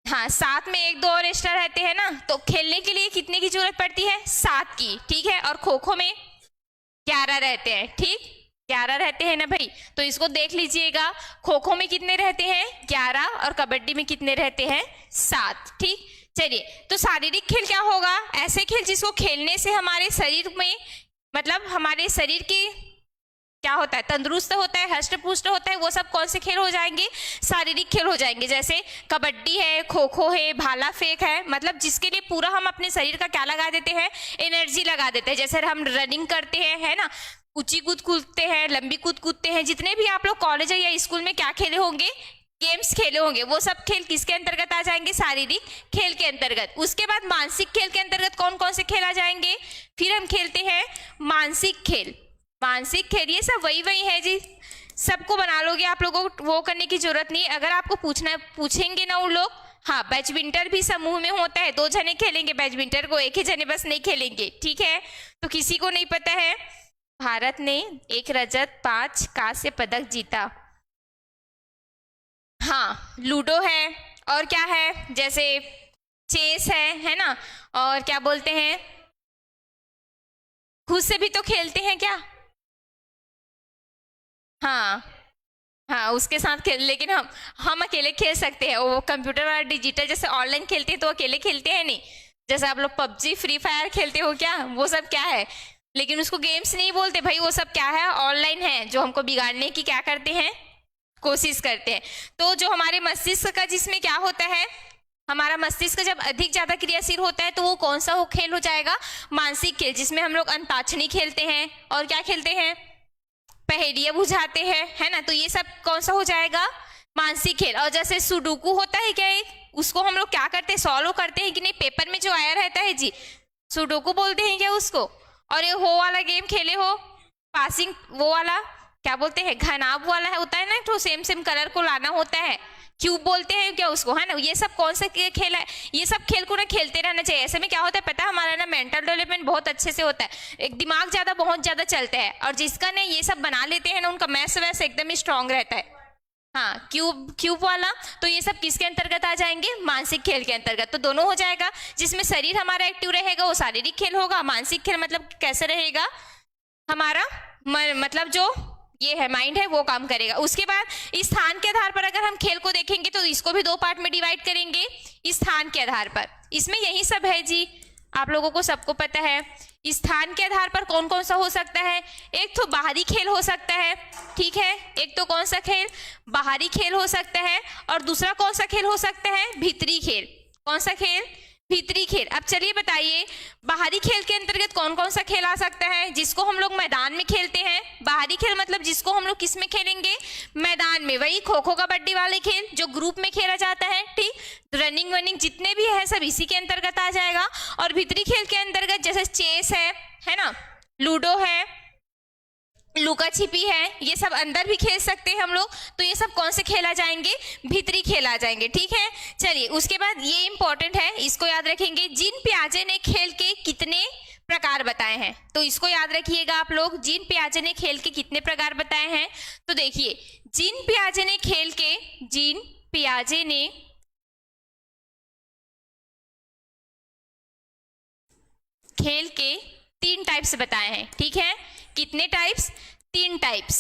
हाँ, 7 में 1 2 और एक्स्ट्रा रहते हैं ना। तो खेलने के लिए कितने की जरूरत पड़ती है? 7 की। ठीक है, और खो खो में 11 रहते हैं। ठीक, 11 रहते हैं ना भाई, तो इसको देख लीजिएगा। खो खो में कितने रहते हैं? 11, और कबड्डी में कितने रहते हैं? 7। ठीक, चलिए तो शारीरिक खेल क्या होगा? ऐसे खेल जिसको खेलने से हमारे शरीर में, मतलब हमारे शरीर की क्या होता है, तंदुरुस्त होता है, हष्ट पुष्ट होता है। वो सब कौन से खेल हो जाएंगे? शारीरिक खेल हो जाएंगे। जैसे कबड्डी है, खो खो है, भाला फेंक है, मतलब जिसके लिए पूरा हम अपने शरीर का क्या लगा देते हैं? एनर्जी लगा देते हैं। जैसे हम रनिंग करते हैं, है ना, ऊंची कूद कूदते हैं, लंबी कूद कूदते हैं। जितने भी आप लोग कॉलेज या स्कूल में क्या खेले होंगे, गेम्स खेले होंगे, वो सब खेल किसके अंतर्गत आ जाएंगे? शारीरिक खेल के अंतर्गत। उसके बाद मानसिक खेल के अंतर्गत कौन कौन से खेल आ जाएंगे? फिर हम खेलते हैं मानसिक खेल। मानसिक खेल ये सब वही है जी, सबको बना लोगे, आप लोगों को वो करने की जरूरत नहीं। अगर आपको पूछेंगे ना उन लोग, हाँ बैडमिंटन भी समूह में होता है, 2 जने खेलेंगे बैडमिंटन को, एक ही जने बस नहीं खेलेंगे, ठीक है। तो किसी को नहीं पता है, भारत ने 1 रजत 5 कांस्य पदक जीता। हाँ लूडो है, और क्या है, जैसे चेस है ना, और क्या बोलते हैं, खुद से भी तो खेलते हैं क्या, हाँ उसके साथ खेल, लेकिन हम अकेले खेल सकते हैं। वो कंप्यूटर वाला डिजिटल जैसे ऑनलाइन खेलते हैं तो अकेले खेलते हैं नहीं, जैसे आप लोग पबजी फ्री फायर खेलते हो क्या, वो सब क्या है, लेकिन उसको गेम्स नहीं बोलते भाई, वो सब क्या है, ऑनलाइन है, जो हमको बिगाड़ने की क्या करते हैं, कोशिश करते हैं। तो जो हमारे मस्तिष्क का, जिसमें क्या होता है, हमारा मस्तिष्क जब अधिक ज्यादा क्रियाशील होता है तो वो कौन सा खेल हो जाएगा, मानसिक खेल, जिसमें हम लोग अंताक्षरी खेलते हैं और क्या खेलते हैं, पहेलियां बुझाते हैं, है ना। तो ये सब कौन सा हो जाएगा, मानसिक खेल। और जैसे सुडोकू होता है क्या, उसको हम लोग क्या करते हैं, सॉल्व करते हैं कि नहीं, पेपर में जो आया रहता है जी, सुडोकू बोलते हैं क्या उसको। और ये हो वाला गेम खेले हो, पासिंग वो वाला क्या बोलते हैं, घनाभ वाला है, होता है ना, तो सेम कलर को लाना होता है, क्यूब बोलते हैं क्या उसको, है ना। ये सब कौन सा खेल है, ये सब खेल को ना खेलते रहना चाहिए। ऐसे में क्या होता है पता है, हमारा ना मेंटल डेवलपमेंट बहुत अच्छे से होता है, एक दिमाग बहुत ज्यादा चलता है, और जिसका ना ये सब बना लेते हैं ना, उनका मैथ्स वैस एकदम ही स्ट्रांग रहता है। हाँ क्यूब वाला, तो ये सब किसके अंतर्गत आ जाएंगे, मानसिक खेल के अंतर्गत। तो दोनों हो जाएगा, जिसमें शरीर हमारा एक्टिव रहेगा वो शारीरिक खेल होगा, मानसिक खेल मतलब कैसे रहेगा, हमारा मतलब जो ये है माइंड है वो काम करेगा। उसके बाद स्थान के आधार पर अगर हम खेल को देखेंगे तो इसको भी 2 पार्ट में डिवाइड करेंगे, स्थान के आधार पर। इसमें यही सब है जी, आप लोगों को सबको पता है। स्थान के आधार पर कौन कौन सा हो सकता है, एक तो बाहरी खेल हो सकता है, ठीक है, एक तो कौन सा खेल, बाहरी खेल हो सकता है, और दूसरा कौन सा खेल हो सकता है, भीतरी खेल। कौन सा खेल, भीतरी खेल। अब चलिए बताइए, बाहरी खेल के अंतर्गत कौन कौन सा खेल आ सकता है, जिसको हम लोग मैदान में खेलते हैं। बाहरी खेल मतलब जिसको हम लोग किस में खेलेंगे, मैदान में, वही खो खो कबड्डी वाले खेल जो ग्रुप में खेला जाता है, ठीक, रनिंग वनिंग जितने भी है सब इसी के अंतर्गत आ जाएगा। और भीतरी खेल के अंतर्गत जैसे चेस है ना, लूडो है, लुका छिपी है, ये सब अंदर भी खेल सकते हैं हम लोग। तो ये सब कौन से खेला जाएंगे, भीतरी खेल आ जाएंगे, ठीक है। चलिए उसके बाद ये इंपॉर्टेंट है, इसको याद रखेंगे, जीन पियाजे ने खेल के कितने प्रकार बताए हैं। तो इसको याद रखिएगा आप लोग, जीन पियाजे ने खेल के कितने प्रकार बताए हैं। तो देखिए, जीन पियाजे ने खेल के 3 टाइप्स बताए हैं, ठीक है। कितने टाइप्स, 3 टाइप्स।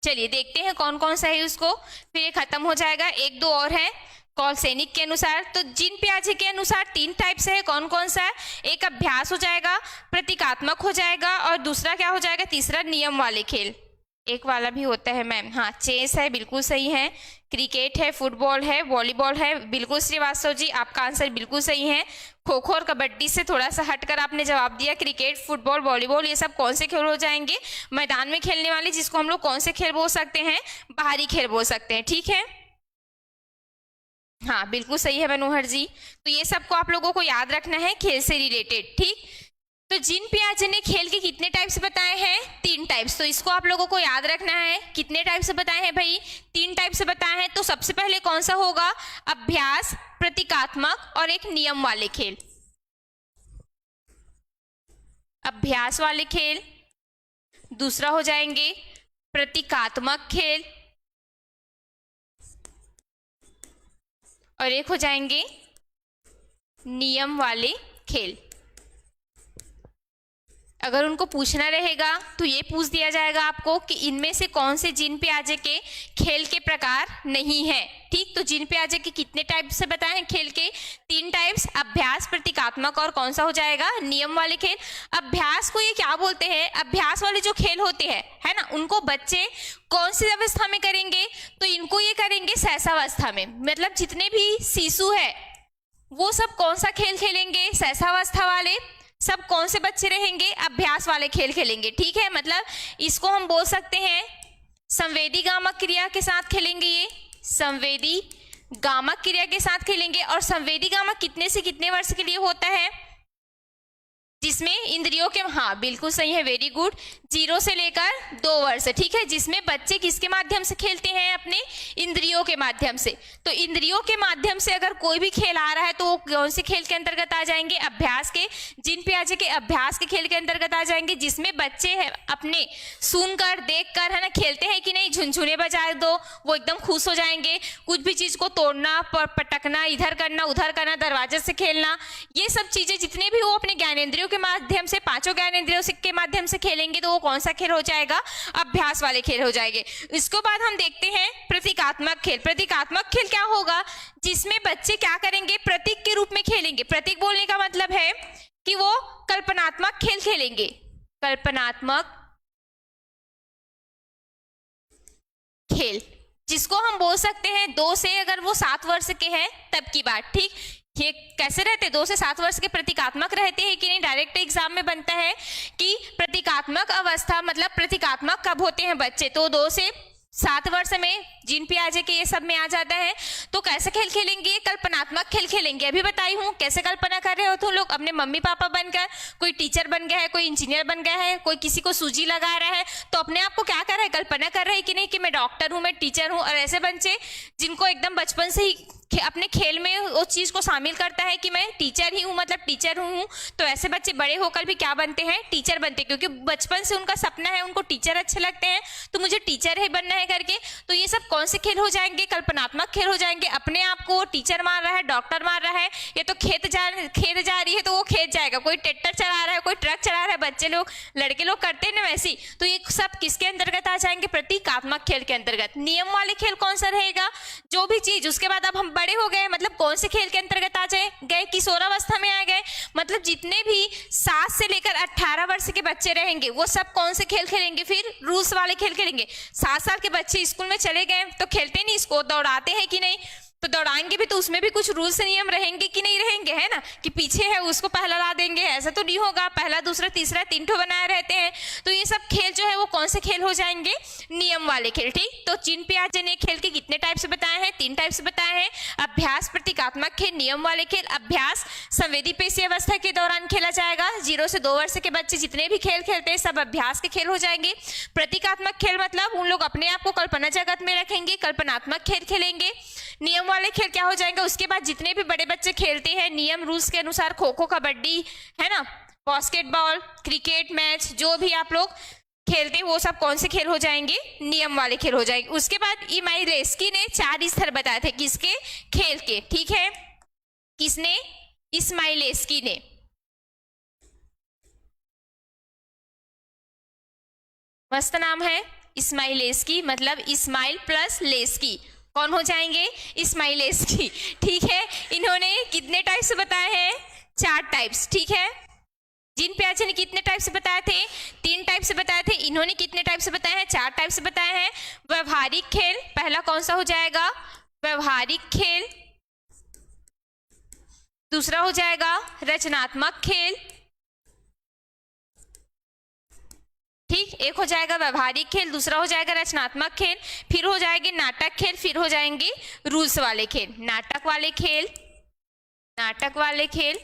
चलिए देखते हैं कौन कौन सा है उसको, फिर ये खत्म हो जाएगा। 1-2 और है कॉलसैनिक के अनुसार। तो जीन पियाजे के अनुसार 3 टाइप्स है, कौन कौन सा है, एक अभ्यास हो जाएगा, प्रतीकात्मक हो जाएगा, और दूसरा क्या हो जाएगा, तीसरा नियम वाले खेल। एक वाला भी होता है मैम, हाँ चेस है, बिल्कुल सही है, क्रिकेट है, फुटबॉल है, वॉलीबॉल है, बिल्कुल श्रीवास्तव जी आपका आंसर बिल्कुल सही है। खो खो और कबड्डी से थोड़ा सा हटकर आपने जवाब दिया, क्रिकेट, फुटबॉल, वॉलीबॉल, ये सब कौन से खेल हो जाएंगे, मैदान में खेलने वाले, जिसको हम लोग कौन से खेल बोल सकते हैं, बाहरी खेल बोल सकते हैं, ठीक है। हाँ बिल्कुल सही है मनोहर जी। तो ये सबको आप लोगों को याद रखना है खेल से रिलेटेड, ठीक। तो जीन पियाजे ने खेल के कितने टाइप्स बताए हैं, 3 टाइप्स। तो इसको आप लोगों को याद रखना है, कितने टाइप्स बताए हैं भाई, 3 टाइप्स बताए हैं। तो सबसे पहले कौन सा होगा, अभ्यास, प्रतीकात्मक और एक नियम वाले खेल। अभ्यास वाले खेल, दूसरा हो जाएंगे प्रतीकात्मक खेल, और एक हो जाएंगे नियम वाले खेल। अगर उनको पूछना रहेगा तो ये पूछ दिया जाएगा आपको कि इनमें से कौन से जीन पियाजे के खेल के प्रकार नहीं है, ठीक। तो जीन पियाजे के कितने टाइप से बताए हैं खेल के, 3 टाइप्स, अभ्यास, प्रतीकात्मक और कौन सा हो जाएगा, नियम वाले खेल। अभ्यास को ये क्या बोलते हैं, अभ्यास वाले जो खेल होते हैं, है ना, उनको बच्चे कौन सी अवस्था में करेंगे, तो इनको ये करेंगे सहसावस्था में। मतलब जितने भी शिशु है वो सब कौन सा खेल खेलेंगे, सहसावस्था वाले। सब कौन से बच्चे रहेंगे, अभ्यास वाले खेल खेलेंगे, ठीक है। मतलब इसको हम बोल सकते हैं संवेदी गामक क्रिया के साथ खेलेंगे, ये संवेदी गामक क्रिया के साथ खेलेंगे। और संवेदी गामक कितने से कितने वर्ष के लिए होता है, जिसमें इंद्रियों के, हाँ बिल्कुल सही है, वेरी गुड, 0 से लेकर 2 वर्ष, ठीक है, जिसमें बच्चे किसके माध्यम से खेलते हैं, अपने इंद्रियों के माध्यम से। तो इंद्रियों के माध्यम से अगर कोई भी खेल आ रहा है तो वो कौन से खेल के अंतर्गत आ जाएंगे, अभ्यास के, जीन पियाजे के अभ्यास के खेल के अंतर्गत आ जाएंगे, जिसमें बच्चे अपने सुनकर देखकर, है ना, खेलते हैं कि नहीं, झुनझुने बजा दो वो एकदम खुश हो जाएंगे, कुछ भी चीज को तोड़ना, पटकना, इधर करना उधर करना, दरवाजे से खेलना, ये सब चीजें जितने भी वो अपने ज्ञानेंद्रियों के माध्यम से, 5 ज्ञानेंद्रियों के माध्यम से खेलेंगे तो वो कौन सा खेल हो जाएगा, अभ्यास वाले खेल हो जाएंगे। इसके बाद हम देखते हैं प्रतीकात्मक खेल। प्रतीकात्मक खेल क्या होगा, जिसमें बच्चे क्या करेंगे, प्रतीक के रूप में खेलेंगे। प्रतीक बोलने का मतलब है कि वो कल्पनात्मक खेल खेलेंगे, कल्पनात्मक खेल, जिसको हम बोल सकते हैं 2 से, अगर वो 7 वर्ष के हैं तब की बात, ठीक। ये कैसे रहते, 2 से 7 वर्ष के प्रतीकात्मक रहते हैं कि नहीं, डायरेक्ट एग्जाम में बनता है कि प्रतीकात्मक अवस्था मतलब प्रतीकात्मक कब होते हैं बच्चे, तो 2 से 7 वर्ष में जीन पियाजे के ये सब में आ जाता है। तो कैसे खेल खेलेंगे, कल्पनात्मक खेल खेलेंगे। अभी बताई हूँ कैसे कल्पना कर रहे हो तुम लोग, अपने मम्मी पापा बनकर, कोई टीचर बन गया है, कोई इंजीनियर बन गया है, कोई किसी को सूजी लगा रहा है, तो अपने आप को क्या कर रहा है, कल्पना कर रहा है कि नहीं कि मैं डॉक्टर हूँ, मैं टीचर हूँ। और ऐसे बच्चे जिनको एकदम बचपन से ही अपने खेल में उस चीज को शामिल करता है कि मैं टीचर ही हूँ, मतलब टीचर हूँ, तो ऐसे बच्चे बड़े होकर भी क्या बनते हैं, टीचर बनते हैं, क्योंकि बचपन से उनका सपना है, उनको टीचर अच्छे लगते हैं, तो मुझे टीचर ही बनना है करके। तो ये सब कौन से खेल हो जाएंगे, कल्पनात्मक खेल हो जाएंगे। अपने आप को टीचर मान रहा है, डॉक्टर मान रहा है, ये तो खेत जा रही है तो वो खेत जाएगा, कोई ट्रैक्टर चला रहा है, कोई ट्रक चला रहा है, बच्चे लोग, लड़के लोग करते हैं ना वैसी। तो ये सब किसके अंतर्गत आ जाएंगे, प्रतीकात्मक खेल के अंतर्गत। नियम वाले खेल कौन सा रहेगा, जो भी चीज, उसके बाद अब हम बड़े हो गए, मतलब कौन से खेल के अंतर्गत आ जाए गए, किशोरावस्था में आ गए, मतलब जितने भी 7 से लेकर 18 वर्ष के बच्चे रहेंगे वो सब कौन से खेल खेलेंगे, फिर रूल्स वाले खेल खेलेंगे। 7 साल के बच्चे स्कूल में चले गए तो खेलते नहीं, इसको दौड़ाते हैं कि नहीं, तो दौड़ाएंगे भी तो उसमें भी कुछ रूल्स नियम रहेंगे कि नहीं रहेंगे, है ना, कि पीछे है उसको पहला ला देंगे, ऐसा तो नहीं होगा, पहला दूसरा तीसरा 3 ठो बनाए रहते हैं। तो ये सब खेल जो है वो कौन से खेल हो जाएंगे, नियम वाले खेल, ठीक। तो जीन पियाजे ने खेल के कितने टाइप से बताए हैं, 3 टाइप से बताए हैं, अभ्यास, प्रतीकात्मक खेल, नियम वाले खेल। अभ्यास संवेदी पेशी अवस्था के दौरान खेला जाएगा, 0 से 2 वर्ष के बच्चे जितने भी खेल खेलते हैं सब अभ्यास के खेल हो जाएंगे। प्रतीकात्मक खेल मतलब उन लोग अपने आप को कल्पना जगत में रखेंगे, कल्पनात्मक खेल खेलेंगे। नियम वाले खेल क्या हो जाएंगे, उसके बाद जितने भी बड़े बच्चे खेलते हैं नियम रूल्स के अनुसार, खो खो, कबड्डी, है ना, बास्केटबॉल, क्रिकेट मैच, जो भी आप लोग खेलते हैं वो सब कौन से खेल हो जाएंगे, नियम वाले खेल हो जाएंगे। उसके बाद इमाइलेस्की ने 4 स्तर बताए थे किसके, खेल के, ठीक है, किसने, इस्माइलेस्की ने। मस्त नाम है इस्माइलेस्की, मतलब इस्माइल प्लस लेस्की, कौन हो जाएंगे, इस्माइलेस्की, ठीक है। इन्होंने कितने टाइप्स बताए हैं, 4 टाइप्स, ठीक है। जीन पियाजे ने कितने टाइप से बताए थे, 3 टाइप से बताए थे, इन्होंने कितने टाइप से बताए हैं, 4 टाइप से बताए हैं। व्यवहारिक खेल पहला कौन सा हो जाएगा, व्यवहारिक खेल, दूसरा हो जाएगा रचनात्मक खेल, ठीक, एक हो जाएगा व्यवहारिक खेल, दूसरा हो जाएगा रचनात्मक खेल, फिर हो जाएंगे नाटक खेल, फिर हो जाएंगे रूल्स वाले खेल। नाटक वाले खेल, नाटक वाले खेल,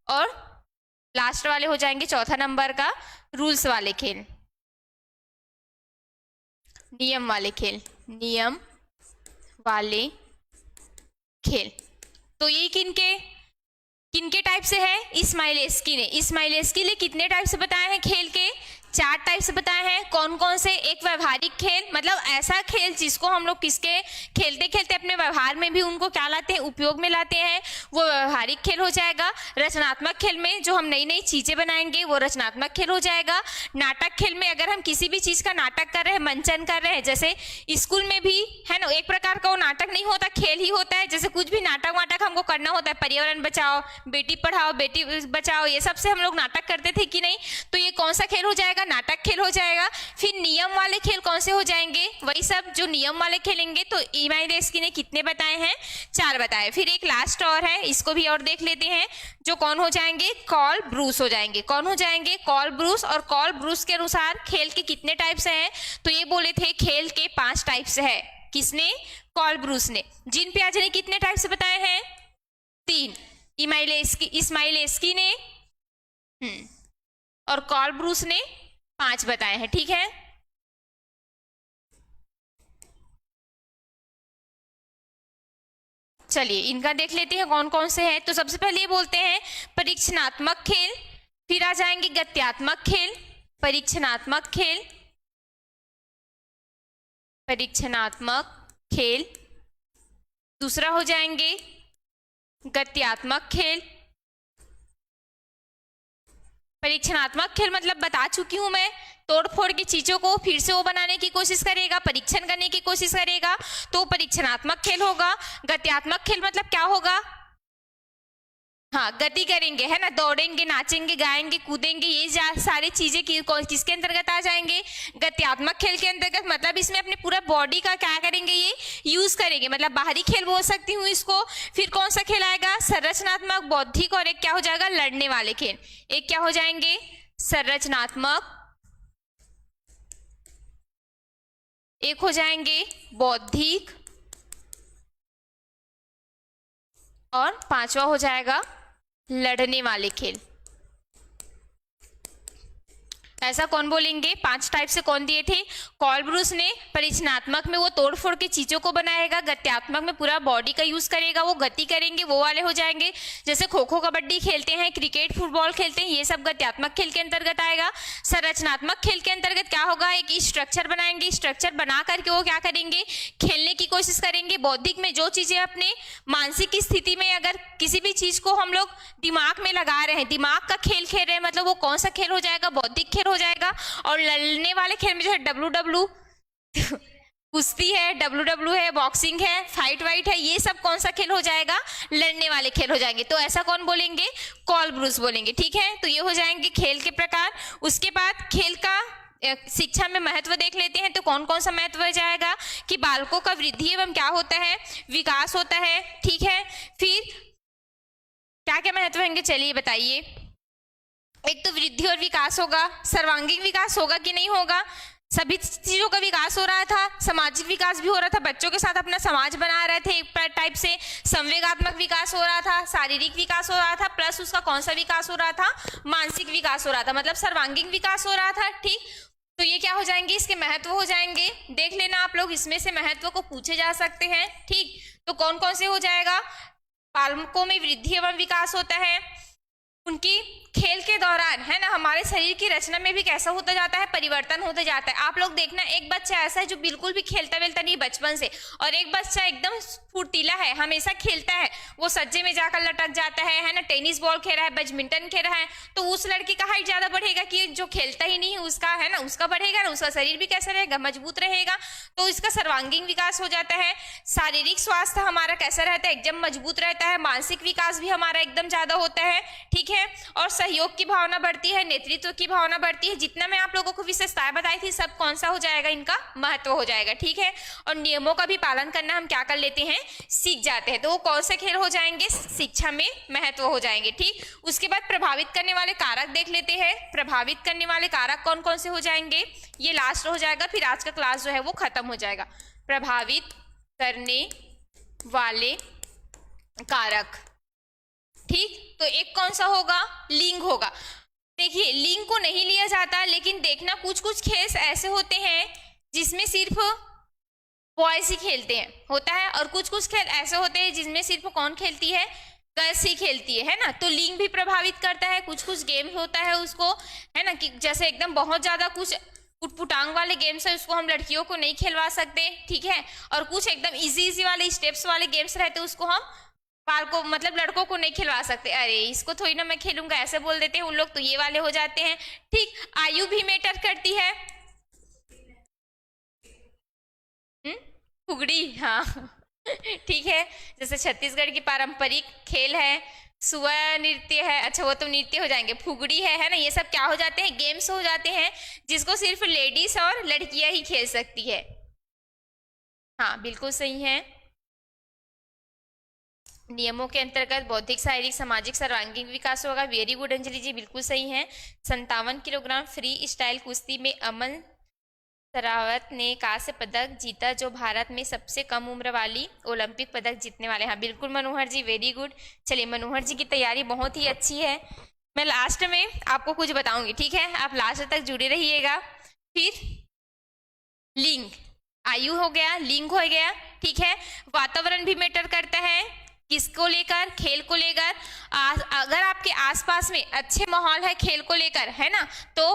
और लास्ट वाले हो जाएंगे चौथा नंबर का रूल्स वाले खेल, नियम वाले खेल, नियम वाले खेल। तो ये किनके किनके टाइप से है, इस्माइलेस्की ने। इस्माइलेस्की ने कितने टाइप से बताए हैं खेल के, 4 टाइप से बताए हैं। कौन कौन से, एक व्यवहारिक खेल, मतलब ऐसा खेल जिसको हम लोग किसके खेलते खेलते अपने व्यवहार में भी उनको क्या लाते हैं, उपयोग में लाते हैं, वो व्यवहारिक खेल हो जाएगा। रचनात्मक खेल में जो हम नई नई चीजें बनाएंगे वो रचनात्मक खेल हो जाएगा। नाटक खेल में अगर हम किसी भी चीज का नाटक कर रहे हैं, मंचन कर रहे हैं, जैसे स्कूल में भी है ना, एक प्रकार का वो नाटक नहीं होता, खेल ही होता है। जैसे कुछ भी नाटक वाटक हमको करना होता है, पर्यावरण बचाओ, बेटी पढ़ाओ, बेटी बचाओ, ये सब से हम लोग नाटक करते थे कि नहीं, तो ये कौन सा खेल हो जाएगा, नाटक खेल हो जाएगा। फिर नियम वाले खेल कौन से हो जाएंगे, वही सब जो नियम वाले खेलेंगे। तो इस्माइलेस्की ने कितने बताए हैं, 4 बताए। फिर एक लास्ट और है, इसको भी और देख लेते हैं, जो कौन हो जाएंगे, कॉल ब्रूस हो जाएंगे। कौन हो जाएंगे, कॉल ब्रूस। और कॉल ब्रूस के अनुसार खेल के कितने टाइप से हैं, तो ये बोले थे खेल के 5 टाइप से है। किसने, कॉल ब्रूस ने। जीन पियाजे ने कितने टाइप से बताए हैं, 3। इस्माइलेस्की ने और कॉल ब्रूस ने 5 बताए हैं। ठीक है, चलिए इनका देख लेते हैं कौन कौन से हैं। तो सबसे पहले ये बोलते हैं परीक्षणात्मक खेल, फिर आ जाएंगे गत्यात्मक खेल, परीक्षणात्मक खेल, परीक्षणात्मक खेल, दूसरा हो जाएंगे गत्यात्मक खेल। परीक्षणात्मक खेल मतलब बता चुकी हूं मैं, तोड़ फोड़ की चीजों को फिर से वो बनाने की कोशिश करेगा, परीक्षण करने की कोशिश करेगा, तो परीक्षणात्मक खेल होगा। गत्यात्मक खेल मतलब क्या होगा, हाँ गति करेंगे, है ना, दौड़ेंगे, नाचेंगे, गाएंगे, कूदेंगे, ये सारी चीजें किसके अंतर्गत आ जाएंगे, गत्यात्मक खेल के अंतर्गत। मतलब इसमें अपने पूरा बॉडी का क्या करेंगे, ये यूज करेंगे, मतलब बाहरी खेल बोल सकती हूँ इसको। फिर कौन सा खेल आएगा, संरचनात्मक, बौद्धिक, और एक क्या हो जाएगा, लड़ने वाले खेल। एक क्या हो जाएंगे, संरचनात्मक, एक हो जाएंगे बौद्धिक, और 5वां हो जाएगा लड़ने वाले खेल। ऐसा कौन बोलेंगे, 5 टाइप से कौन दिए थे, कॉल ब्रूस ने। परीक्षणात्मक में वो तोड़ फोड़ के चीजों को बनाएगा, गत्यात्मक में पूरा बॉडी का यूज करेगा, वो गति करेंगे, वो वाले हो जाएंगे। जैसे खो खो कबड्डी खेलते हैं, क्रिकेट फुटबॉल खेलते हैं, ये सब गत्यात्मक खेल के अंतर्गत आएगा। संरचनात्मक खेल के अंतर्गत क्या होगा, एक स्ट्रक्चर बनाएंगे, स्ट्रक्चर बना करके वो क्या करेंगे, खेलने की कोशिश करेंगे। बौद्धिक में जो चीजें अपने मानसिक स्थिति में, अगर किसी भी चीज को हम लोग दिमाग में लगा रहे हैं, दिमाग का खेल खेल रहे हैं, मतलब वो कौन सा खेल हो जाएगा, बौद्धिक खेल हो जाएगा। और लड़ने वाले खेल में जो है डब्ल्यू कुश्ती है, डब्ल्यू है, बॉक्सिंग है, फाइट वाइट है, ये सब कौन सा खेल हो जाएगा, लड़ने वाले खेल हो जाएंगे। तो ऐसा कौन बोलेंगे, कॉल ब्रूस बोलेंगे। ठीक है, तो ये हो जाएंगे खेल के प्रकार। उसके बाद खेल का शिक्षा में महत्व देख लेते हैं। तो कौन कौन सा महत्व जाएगा कि बालकों का वृद्धि एवं क्या होता है, विकास होता है। ठीक है, फिर क्या क्या महत्व होंगे, चलिए बताइए। एक तो वृद्धि और विकास होगा, सर्वांगीण विकास होगा कि नहीं होगा, सभी चीजों का विकास हो रहा था, सामाजिक विकास भी हो रहा था, बच्चों के साथ अपना समाज बना रहे थे एक टाइप से, संवेगात्मक विकास हो रहा था, शारीरिक विकास हो रहा था, प्लस उसका कौन सा विकास हो रहा था, मानसिक विकास हो रहा था, मतलब सर्वांगीण विकास हो रहा था। ठीक, तो ये क्या हो जाएंगे, इसके महत्व हो जाएंगे। देख लेना आप लोग, इसमें से महत्व को पूछे जा सकते हैं। ठीक, तो कौन कौन से हो जाएगा, बालकों में वृद्धि एवं विकास होता है, उनकी खेल के दौरान, है ना, हमारे शरीर की रचना में भी कैसा होता जाता है, परिवर्तन होता जाता है। आप लोग देखना, एक बच्चा ऐसा है जो बिल्कुल भी खेलता वेलता नहीं बचपन से, और एक बच्चा एकदम फुर्तीला है, हमेशा खेलता है, वो सज्जे में जाकर लटक जाता है ना, टेनिस बॉल खेल रहा है, बैडमिंटन खेल रहा है, तो उस लड़के का हाइट ज्यादा बढ़ेगा कि जो खेलता ही नहीं है उसका, है ना, उसका बढ़ेगा ना, उसका शरीर भी कैसा रहेगा, मजबूत रहेगा, तो इसका सर्वांगीण विकास हो जाता है। शारीरिक स्वास्थ्य हमारा कैसा रहता है, एकदम मजबूत रहता है, मानसिक विकास भी हमारा एकदम ज्यादा होता है। ठीक है, और सहयोग की भावना बढ़ती है, नेतृत्व की भावना बढ़ती है। जितना मैं आप लोगों को विशेषताएं बताई थी, सब कौन सा हो जाएगा, इनका महत्व हो जाएगा। ठीक है, और नियमों का भी पालन करना हम क्या कर लेते हैं, सीख जाते हैं। तो वो कौन से खेल हो जाएंगे, शिक्षा में महत्व हो जाएंगे। ठीक, उसके बाद प्रभावित करने वाले कारक देख लेते हैं। प्रभावित करने वाले कारक कौन कौन से हो जाएंगे, ये लास्ट हो जाएगा, फिर आज का क्लास जो है वो खत्म हो जाएगा। प्रभावित करने वाले कारक, ठीक, तो एक कौन सा होगा, लिंग होगा। देखिए, लिंग को नहीं लिया जाता, लेकिन देखना कुछ कुछ खेल ऐसे होते हैं जिसमें सिर्फ बॉयज ही खेलते हैं, होता है, और कुछ कुछ खेल ऐसे होते हैं जिसमें सिर्फ कौन खेलती है, गर्ल्स ही खेलती है ना। तो लिंग भी प्रभावित करता है। कुछ कुछ गेम होता है उसको, है ना, कि जैसे एकदम बहुत ज्यादा कुछ उटपुटांग वाले गेम्स है, उसको हम लड़कियों को नहीं खिलवा सकते। ठीक है, और कुछ एकदम इजी इजी वाले स्टेप्स वाले गेम्स रहते हैं, उसको हम बाल को, मतलब लड़कों को नहीं खिलवा सकते। अरे इसको थोड़ी ना मैं खेलूंगा, ऐसे बोल देते हैं उन लोग, तो ये वाले हो जाते हैं। ठीक, आयु भी मैटर करती है। फुगड़ी, हाँ ठीक है, जैसे छत्तीसगढ़ की पारंपरिक खेल है, सुआ नृत्य है, अच्छा वो तो नृत्य हो जाएंगे, फुगड़ी है ना, ये सब क्या हो जाते हैं, गेम्स हो जाते हैं, जिसको सिर्फ लेडीज और लड़कियां ही खेल सकती है। हाँ बिल्कुल सही है। नियमों के अंतर्गत बौद्धिक, शारीरिक, सामाजिक, सर्वांगीण विकास होगा। वेरी गुड अंजलि जी, बिल्कुल सही है। 57 किलोग्राम फ्री स्टाइल कुश्ती में अमन सरावत ने कांस्य पदक जीता, जो भारत में सबसे कम उम्र वाली ओलंपिक पदक जीतने वाले। हाँ बिल्कुल मनोहर जी, वेरी गुड। चलिए, मनोहर जी की तैयारी बहुत ही अच्छी है। मैं लास्ट में आपको कुछ बताऊंगी, ठीक है, आप लास्ट तक जुड़े रहिएगा। फिर लिंग, आयु हो गया, लिंग हो गया, ठीक है। वातावरण भी मैटर करता है, किसको लेकर, खेल को लेकर। अगर आपके आसपास में अच्छे माहौल है खेल को लेकर, है ना, तो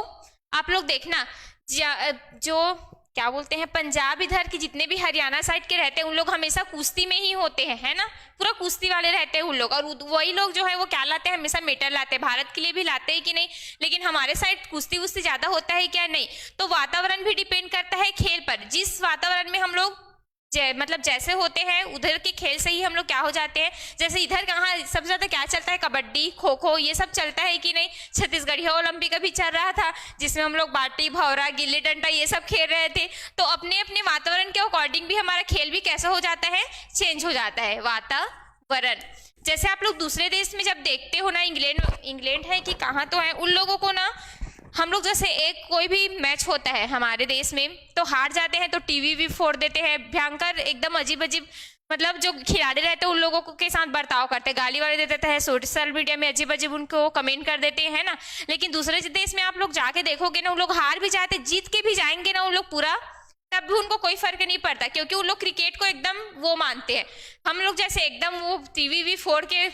आप लोग देखना जो क्या बोलते हैं पंजाब इधर के जितने भी हरियाणा साइड के रहते हैं उन लोग हमेशा कुश्ती में ही होते हैं, है ना, पूरा कुश्ती वाले रहते हैं उन लोग। और वही लोग जो है वो क्या लाते हैं, हमेशा मेडल लाते हैं। भारत के लिए भी लाते हैं कि नहीं, लेकिन हमारे साइड कुश्ती वुस्ती ज्यादा होता है क्या, नहीं। तो वातावरण भी डिपेंड करता है खेल पर। जिस वातावरण में हम लोग मतलब जैसे होते हैं उधर के खेल से ही हम लोग क्या हो जाते हैं। जैसे इधर कहाँ सबसे ज्यादा क्या चलता है, कबड्डी, खो खो, ये सब चलता है कि नहीं। छत्तीसगढ़िया ओलंपिक अभी चल रहा था जिसमें हम लोग बाटी, भौरा, गिल्ली डंडा ये सब खेल रहे थे। तो अपने अपने वातावरण के अकॉर्डिंग भी हमारा खेल भी कैसा हो जाता है, चेंज हो जाता है वातावरण। जैसे आप लोग दूसरे देश में जब देखते हो ना, इंग्लैंड है कि कहाँ तो है, उन लोगों को ना हम लोग जैसे एक कोई भी मैच होता है हमारे देश में तो हार जाते हैं तो टीवी भी फोड़ देते हैं, भयंकर एकदम अजीब अजीब, मतलब जो खिलाड़ी रहते हैं उन लोगों के साथ बर्ताव करते हैं, गाली वाली देते हैं, सोशल मीडिया में अजीब अजीब उनको कमेंट कर देते हैं ना। लेकिन दूसरे देश में आप लोग जाके देखोगे ना, उन लोग हार भी जाते, जीत के भी जाएंगे ना उन लोग पूरा, तब भी उनको कोई फर्क नहीं पड़ता, क्योंकि उन लोग क्रिकेट को एकदम वो मानते हैं। हम लोग जैसे एकदम वो टीवी भी फोड़ के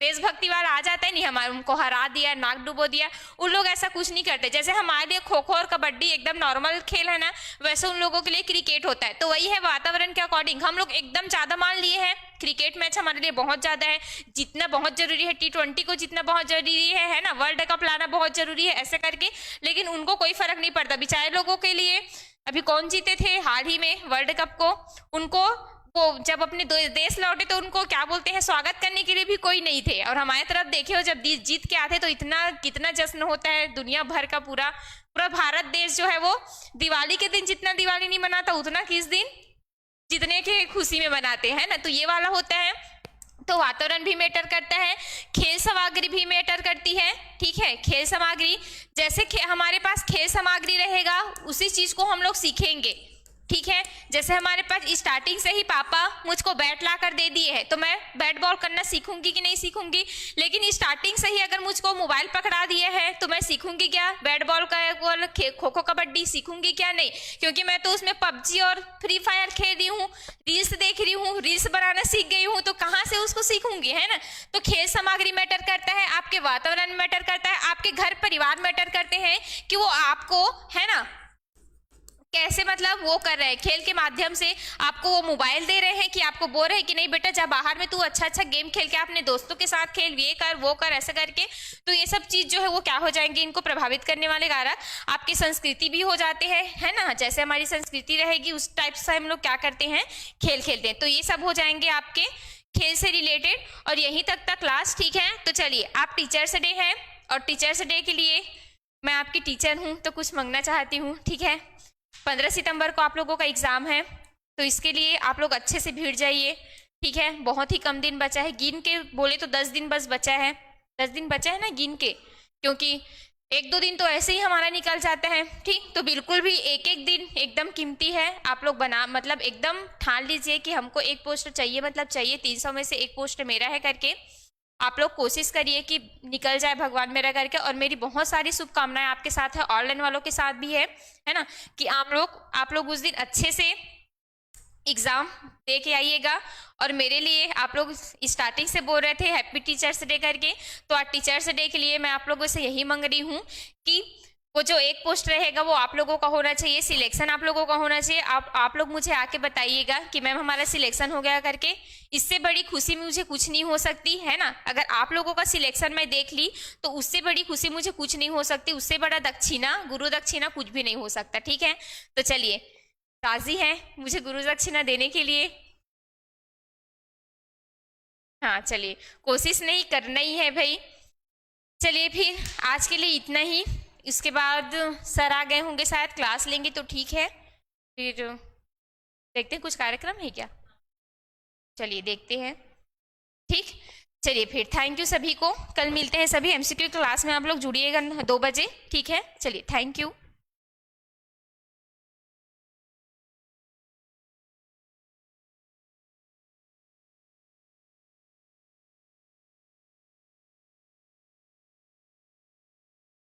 देशभक्ति वाला आ जाता है नहीं, हमारे उनको हरा दिया, नाक डुबो दिया, उन लोग ऐसा कुछ नहीं करते। जैसे हमारे लिए खो खो और कबड्डी एकदम नॉर्मल खेल है ना, वैसे उन लोगों के लिए क्रिकेट होता है। तो वही है, वातावरण के अकॉर्डिंग हम लोग एकदम ज्यादा मान लिए हैं क्रिकेट मैच हमारे लिए बहुत ज्यादा है, जितना बहुत जरूरी है, T20 को जितना बहुत जरूरी है ना, वर्ल्ड कप लाना बहुत जरूरी है, ऐसे करके। लेकिन उनको कोई फर्क नहीं पड़ता। बेचारे लोगों के लिए अभी कौन जीते थे हाल ही में वर्ल्ड कप को, उनको वो जब अपने देश लौटे तो उनको क्या बोलते हैं, स्वागत करने के लिए भी कोई नहीं थे। और हमारे तरफ देखे हो जब जीत के आते तो इतना कितना जश्न होता है, दुनिया भर का पूरा भारत देश जो है वो दिवाली के दिन जितना दिवाली नहीं मनाता उतना किस दिन जितने के खुशी में मनाते हैं ना। तो ये वाला होता है। तो वातावरण भी मैटर करता है, खेल सामग्री भी मैटर करती है, ठीक है। खेल सामग्री जैसे हमारे पास खेल सामग्री रहेगा उसी चीज को हम लोग सीखेंगे, ठीक है। जैसे हमारे पास स्टार्टिंग से ही पापा मुझको बैट ला कर दे दिए है तो मैं बैट बॉल करना सीखूंगी कि नहीं सीखूंगी। लेकिन स्टार्टिंग से ही अगर मुझको मोबाइल पकड़ा दिए है तो मैं सीखूंगी क्या, बैट बॉल का खो खो कबड्डी सीखूंगी क्या, नहीं। क्योंकि मैं तो उसमें पबजी और फ्री फायर खेल रही हूँ, रील्स देख रही हूँ, रील्स बनाना सीख गई हूँ, तो कहाँ से उसको सीखूंगी, है ना। तो खेल सामग्री मैटर करता है, आपके वातावरण मैटर करता है, आपके घर परिवार मैटर करते हैं कि वो आपको, है ना, कैसे मतलब वो कर रहे हैं, खेल के माध्यम से आपको वो मोबाइल दे रहे हैं कि आपको बोल रहे हैं कि नहीं बेटा जा बाहर में तू अच्छा अच्छा गेम खेल के अपने दोस्तों के साथ खेल, ये कर वो कर ऐसे करके। तो ये सब चीज जो है वो क्या हो जाएंगे, इनको प्रभावित करने वाले कारक आपकी संस्कृति भी हो जाते हैं, है ना। जैसे हमारी संस्कृति रहेगी उस टाइप से हम लोग क्या करते हैं, खेल खेलते हैं। तो ये सब हो जाएंगे आपके खेल से रिलेटेड। और यहीं तक था क्लास, ठीक है। तो चलिए, आप टीचर्स डे है और टीचर्स डे के लिए मैं आपकी टीचर हूँ तो कुछ मांगना चाहती हूँ, ठीक है। 15 सितंबर को आप लोगों का एग्जाम है तो इसके लिए आप लोग अच्छे से भिड़ जाइए, ठीक है। बहुत ही कम दिन बचा है, गिन के बोले तो 10 दिन बस बचा है, 10 दिन बचा है ना गिन के, क्योंकि 1-2 दिन तो ऐसे ही हमारा निकल जाता है, ठीक। तो बिल्कुल भी एक एक दिन एकदम कीमती है। आप लोग मतलब एकदम ठान लीजिए कि हमको एक पोस्ट चाहिए, मतलब चाहिए 300 में से एक पोस्ट मेरा है करके। आप लोग कोशिश करिए कि निकल जाए भगवान मेरा करके। और मेरी बहुत सारी शुभकामनाएं आपके साथ है, ऑनलाइन वालों के साथ भी है ना, कि आप लोग उस दिन अच्छे से एग्जाम दे के आइएगा। और मेरे लिए आप लोग स्टार्टिंग से बोल रहे थे हैप्पी टीचर्स डे करके, तो आज टीचर्स डे के लिए मैं आप लोगों से यही मांग रही हूँ कि वो जो एक पोस्ट रहेगा वो आप लोगों का होना चाहिए, सिलेक्शन आप लोगों का होना चाहिए। आप लोग मुझे आके बताइएगा कि मैम हमारा सिलेक्शन हो गया करके। इससे बड़ी खुशी मुझे कुछ नहीं हो सकती, है ना। अगर आप लोगों का सिलेक्शन मैं देख ली तो उससे बड़ी खुशी मुझे कुछ नहीं हो सकती, उससे बड़ा दक्षिणा, गुरु दक्षिणा कुछ भी नहीं हो सकता, ठीक है। तो चलिए, राजी हैं मुझे गुरु दक्षिणा देने के लिए? हाँ चलिए, कोशिश नहीं करना ही है भाई। चलिए फिर आज के लिए इतना ही। इसके बाद सर आ गए होंगे शायद, क्लास लेंगे तो ठीक है। फिर देखते हैं कुछ कार्यक्रम है क्या, चलिए देखते हैं, ठीक। चलिए फिर थैंक यू सभी को, कल मिलते हैं सभी। MCQ क्लास में आप लोग जुड़िएगा 2 बजे, ठीक है। चलिए थैंक यू।